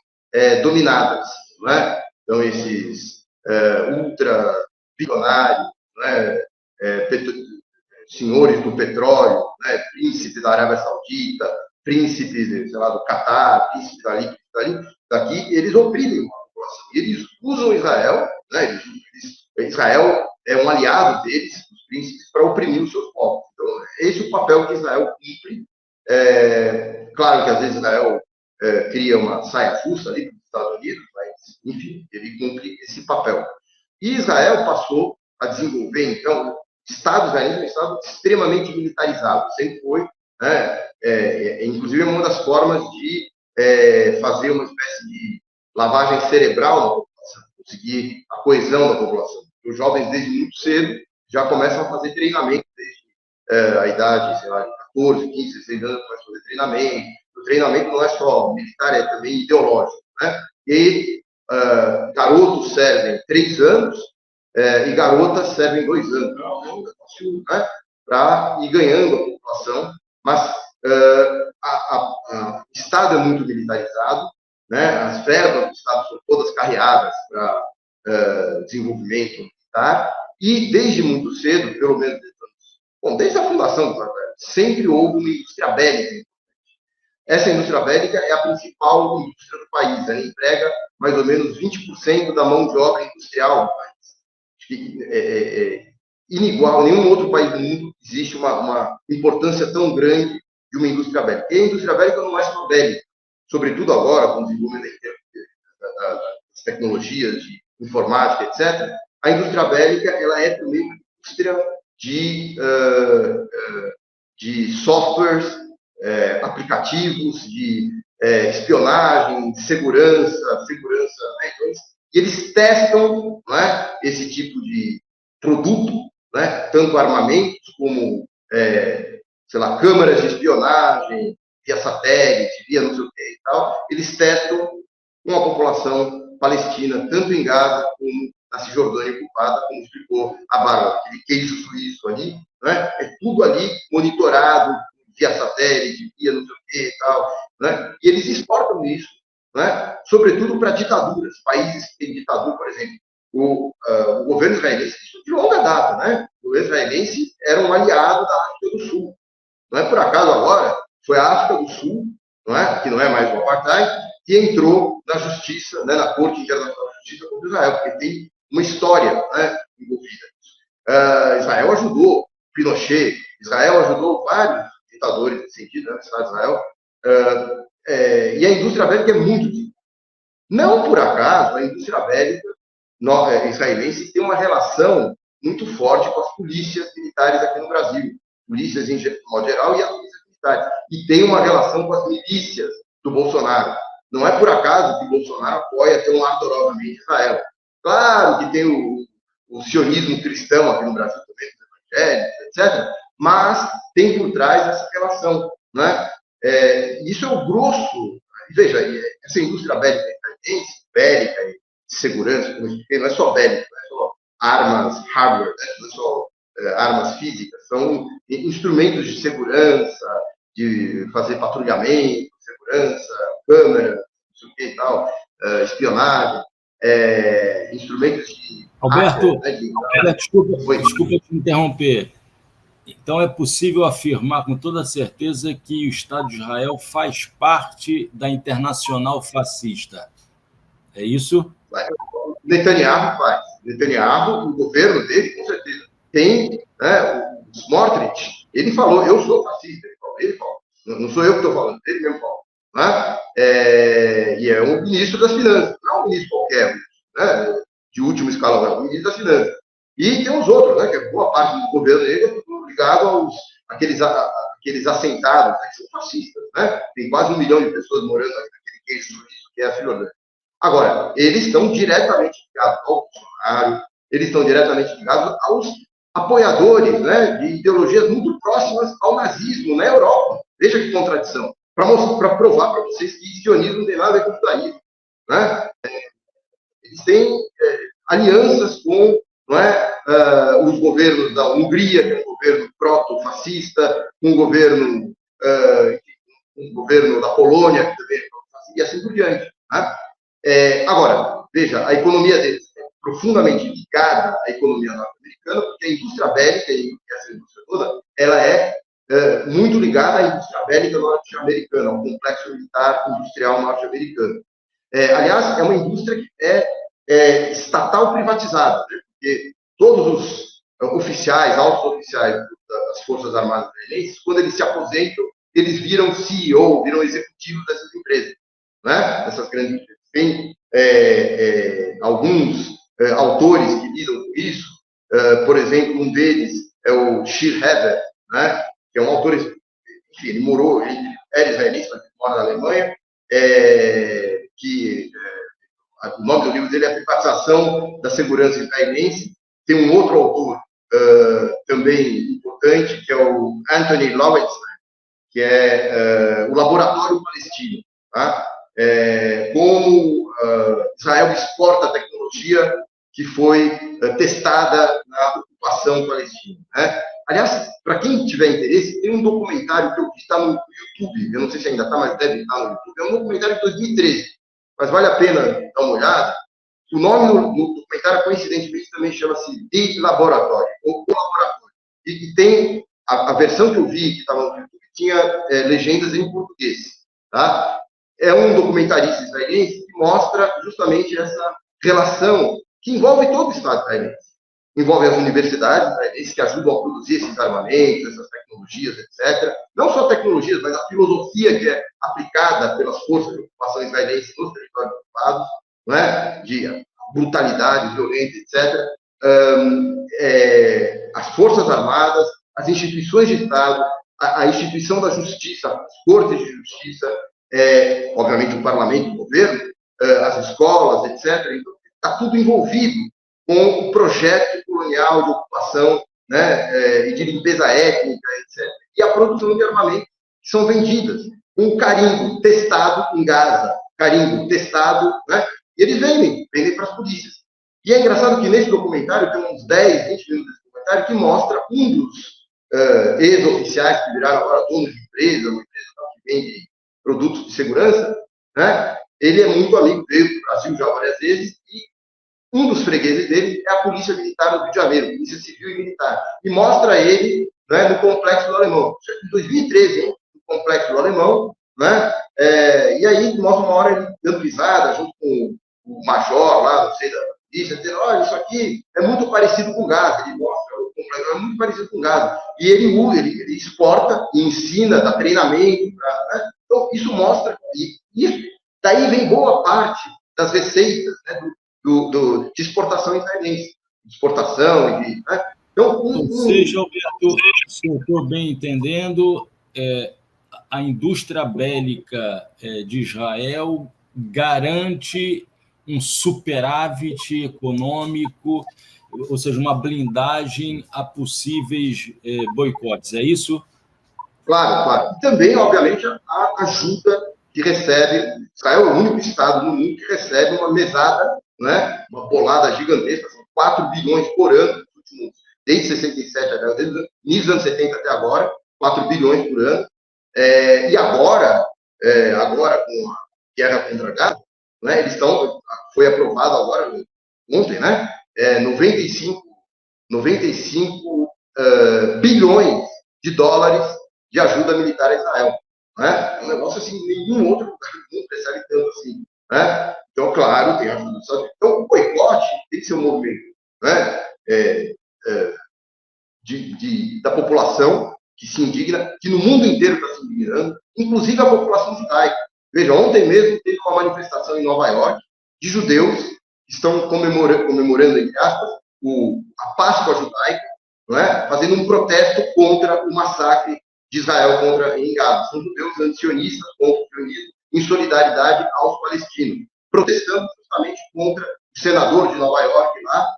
dominadas. Né? Então, esses ultra-bilionários, né, senhores do petróleo, né, príncipe da Arábia Saudita, príncipe, sei lá, do Catar, príncipe dali, daqui, eles oprimem a população. Eles usam Israel, né? Israel é um aliado deles, os príncipes, para oprimir os seus povos. Então, esse é o papel que Israel cumpre. Claro que às vezes Israel cria uma saia justa ali para os Estados Unidos, mas, enfim, ele cumpre esse papel. E Israel passou a desenvolver, então, o Estado israelense é um Estado extremamente militarizado, sempre foi, né? Inclusive é uma das formas de fazer uma espécie de lavagem cerebral na população, conseguir a coesão da população. Os jovens, desde muito cedo, já começam a fazer treinamento, desde a idade, sei lá, 14, 15, 16 anos, começam a fazer treinamento. O treinamento não é só militar, é também ideológico, né? E garotos servem 3 anos e garotas servem 2 anos, né? Para ir ganhando a população, mas o Estado é muito militarizado, né? As verbas do Estado são todas carreadas para desenvolvimento militar, e desde muito cedo, pelo menos desde a fundação do Israel, sempre houve uma indústria bélica. Essa indústria bélica é a principal indústria do país, ela emprega mais ou menos 20% da mão de obra industrial do país. Acho que inigual, nenhum outro país do mundo existe uma importância tão grande de uma indústria bélica. E a indústria bélica não é só bélica, sobretudo agora, com o desenvolvimento das tecnologias de informática, etc. A indústria bélica ela é também uma indústria de softwares, aplicativos, de espionagem, de segurança, né? Então, eles testam, né, esse tipo de produto, né, tanto armamentos como, sei lá, câmeras de espionagem, via satélite, via não sei o que e tal. Eles testam com a população palestina, tanto em Gaza como na Cisjordânia ocupada, como explicou a Bárbara, aquele queijo suíço ali, né? É tudo ali monitorado via satélite, via não sei o que e tal, né? E eles exportam isso, né? Sobretudo para ditaduras, países que têm ditadura, por exemplo. O governo israelense, isso de longa data, né? O governo israelense era um aliado da África do Sul. Não é por acaso agora, foi a África do Sul, não é? Que não é mais o apartheid, que entrou na justiça, né? Na Corte Internacional de Justiça contra Israel, porque tem uma história, né, envolvida. Israel ajudou Pinochet, Israel ajudou vários ditadores nesse sentido, né, no Estado de Israel, e a indústria bélica é muito rica. Não por acaso, a indústria bélica israelense tem uma relação muito forte com as polícias militares aqui no Brasil, polícias em modo geral e as polícias militares, e tem uma relação com as milícias do Bolsonaro. Não é por acaso que Bolsonaro apoia tão ardorosamente Israel. Claro que tem o sionismo cristão aqui no Brasil também, os evangélicos, etc., mas tem por trás essa relação, né? Isso é o grosso. Veja, essa indústria bélica e de segurança, como eu expliquei, não é só bélica, não é só armas hardware, né? Não é só armas físicas, são instrumentos de segurança, de fazer patrulhamento, segurança, câmera, não sei o que e tal, espionagem. Instrumentos de... Alberto, desculpa te interromper. Então, é possível afirmar com toda certeza que o Estado de Israel faz parte da internacional fascista. É isso? Netanyahu faz. Netanyahu, o governo dele, com certeza, tem, né, o Smotrich, ele falou, eu sou fascista, ele falou. Não sou eu que estou falando, ele mesmo falou. Né? E é um ministro das Finanças, não é um ministro qualquer, né? De último escalão, é um ministro das Finanças. E tem os outros, né? Que boa parte do governo dele é ligado àqueles assentados, né? Que são fascistas. Né? Tem quase 1 milhão de pessoas morando naquele queijo suíço que é a Cisjordânia. Agora, eles estão diretamente ligados ao Bolsonaro, eles estão diretamente ligados aos apoiadores, né? De ideologias muito próximas ao nazismo na Europa. Veja que contradição. Para provar para vocês que sionismo não tem nada a ver com o judaísmo. Né? Eles têm alianças com, não é, os governos da Hungria, que é um governo proto-fascista, com o governo da Polônia, que também é proto-fascista, e assim por diante. Né? Agora, veja, a economia deles é profundamente ligada à economia norte-americana, porque a indústria bélica, e essa indústria toda, ela é muito ligada à indústria bélica norte-americana, ao complexo militar industrial norte-americano. Aliás, é uma indústria que é estatal privatizada, né? Porque todos os oficiais, altos oficiais das Forças Armadas israelenses, quando eles se aposentam, eles viram CEO, viram executivos dessas empresas, né? Dessas grandes empresas. Tem alguns autores que lidam com isso, por exemplo, um deles é o Shir Heber, né? Que é um autor, enfim, ele era israelense, mas mora na Alemanha, o nome do livro dele é A Privatização da Segurança Israelense. Tem um outro autor também importante, que é o Anthony Lowenstein, que é o Laboratório Palestino. Tá? Como Israel exporta a tecnologia que foi testada na ocupação palestina. Né? Aliás, para quem tiver interesse, tem um documentário que eu está no YouTube, eu não sei se ainda está, mas deve estar no YouTube, é um documentário de 2013, mas vale a pena dar uma olhada. O nome do documentário, coincidentemente, também chama-se The Laboratory, ou O Laboratório. E tem a versão que eu vi, que estava no YouTube, tinha legendas em português. Tá? É um documentarista israelense que mostra justamente essa relação que envolve todo o Estado israelense. Envolve as universidades israelenses que ajudam a produzir esses armamentos, essas tecnologias, etc. Não só tecnologias, mas a filosofia que é aplicada pelas forças de ocupação israelenses nos territórios ocupados, né? De brutalidade, violência, etc. As forças armadas, as instituições de Estado, a instituição da justiça, as cortes de justiça, obviamente o parlamento, o governo, as escolas, etc. Então, está tudo envolvido com o projeto colonial de ocupação, né, e de limpeza étnica, etc. E a produção de armamentos que são vendidas com carimbo testado em Gaza, carimbo testado, né, e eles vendem para as polícias. E é engraçado que nesse documentário, tem uns 10, 20 minutos desse documentário, que mostra um dos ex-oficiais que viraram agora donos de empresa, uma empresa que vende produtos de segurança, né? Ele é muito amigo dele do Brasil já várias vezes, e um dos fregueses dele é a Polícia Militar do Rio de Janeiro, Polícia Civil e Militar, e mostra ele, né, no Complexo do Alemão. Isso é em 2013, hein? No Complexo do Alemão, né? E aí mostra uma hora ele dando risada, junto com o major lá, não sei, da polícia, dizendo, olha, isso aqui é muito parecido com gás. Ele mostra o complexo, é muito parecido com gás. E ele exporta e ensina, dá treinamento, né? Então, isso mostra, e daí vem boa parte das receitas, né, de exportação israelense, exportação, né? Então, ou seja, Alberto, se eu estou bem entendendo, a indústria bélica de Israel garante um superávit econômico, ou seja, uma blindagem a possíveis boicotes, é isso? Claro, claro. E também, obviamente, a ajuda que recebe. Israel é o único Estado no mundo que recebe uma mesada, né, uma bolada gigantesca, são 4 bilhões por ano, desde 67 desde os anos 70 até agora, 4 bilhões por ano. E agora com a guerra contra Gaza, né, eles foi aprovado agora, ontem, né, 95 bilhões de dólares de ajuda militar a Israel. Né? É um negócio assim, nenhum outro lugar do mundo recebe tanto assim. Né? Então, claro, tem ajuda do Estado. Então, o boicote tem que ser um movimento, né, da população que se indigna, que no mundo inteiro está se indignando, inclusive a população judaica. Veja, ontem mesmo teve uma manifestação em Nova York de judeus que estão comemorando, entre aspas, a Páscoa judaica, não é? Fazendo um protesto contra o massacre de Israel em Gaza. São judeus anti-sionistas contra o sionismo, em solidariedade aos palestinos, protestando justamente contra o senador de Nova York lá,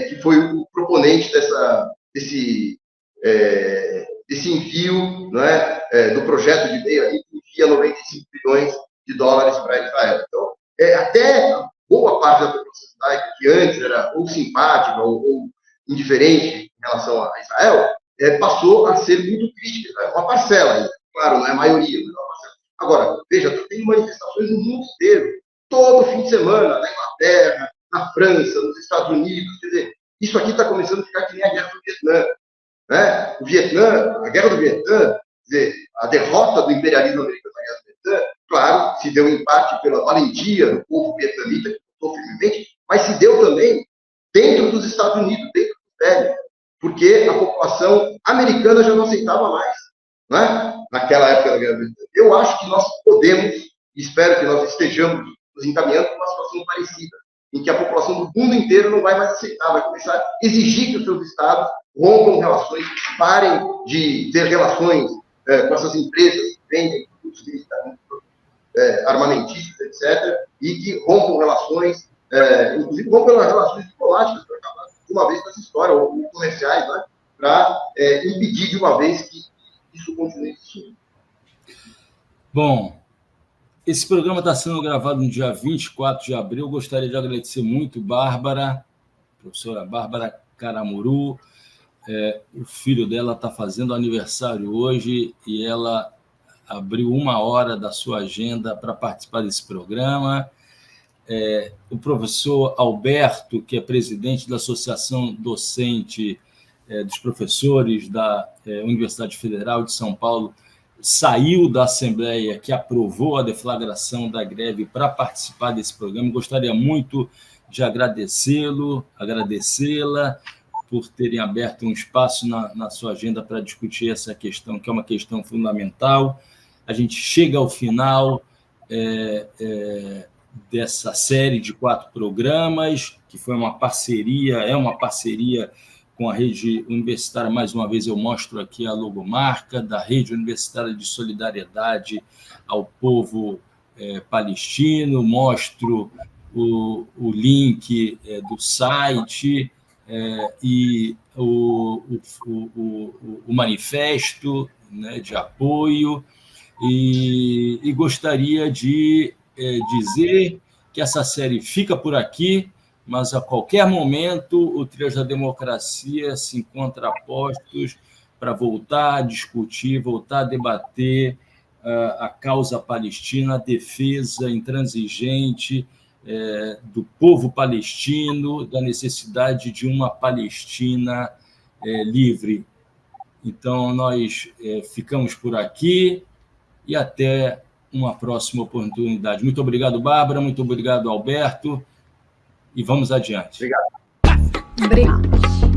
que foi o proponente desse envio, não é, do projeto de lei ali, que envia 95 bilhões de dólares para Israel. Então, até boa parte da população judaica, que antes era ou simpática ou indiferente em relação a Israel, passou a ser muito crítica. Uma parcela ainda, claro, não é a maioria, mas é uma parcela. Agora, veja, tem manifestações no mundo inteiro, todo fim de semana, na Inglaterra, na França, nos Estados Unidos. Quer dizer, isso aqui está começando a ficar que nem a guerra do Vietnã. Né? A guerra do Vietnã, quer dizer, a derrota do imperialismo americano na guerra do Vietnã, claro, se deu em parte pela valentia do povo vietnamita, que lutou firmemente, mas se deu também dentro dos Estados Unidos, dentro do Império, porque a população americana já não aceitava mais, né? Naquela época da Guerra do Vietnã. Eu acho que nós podemos, espero que nós estejamos nos encaminhando para uma situação parecida, em que a população do mundo inteiro não vai mais aceitar, vai começar a exigir que os seus estados rompam relações, parem de ter relações com essas empresas que vendem produtos armamentistas, etc., e que rompam relações, inclusive rompam relações diplomáticas para acabar de uma vez com essa história, ou comerciais, né, para impedir de uma vez que isso continue existindo. Bom, esse programa está sendo gravado no dia 24 de abril. Gostaria de agradecer muito Bárbara, professora Bárbara Caramuru. O filho dela está fazendo aniversário hoje e ela abriu 1 hora da sua agenda para participar desse programa. O professor Alberto, que é presidente da Associação Docente dos Professores da Universidade Federal de São Paulo, saiu da Assembleia que aprovou a deflagração da greve para participar desse programa. Gostaria muito de agradecê-la por terem aberto um espaço na sua agenda para discutir essa questão, que é uma questão fundamental. A gente chega ao final dessa série de 4 programas, que foi uma parceria, é uma parceria com a Rede Universitária. Mais uma vez eu mostro aqui a logomarca da Rede Universitária de Solidariedade ao Povo Palestino, mostro o link do site e o manifesto, né, de apoio, e gostaria de dizer que essa série fica por aqui, mas a qualquer momento o Trilhas da Democracia se encontra a postos para voltar a discutir, voltar a debater a causa palestina, a defesa intransigente do povo palestino, da necessidade de uma Palestina livre. Então, nós ficamos por aqui e até uma próxima oportunidade. Muito obrigado, Bárbara, muito obrigado, Alberto, e vamos adiante. Obrigado. Obrigado.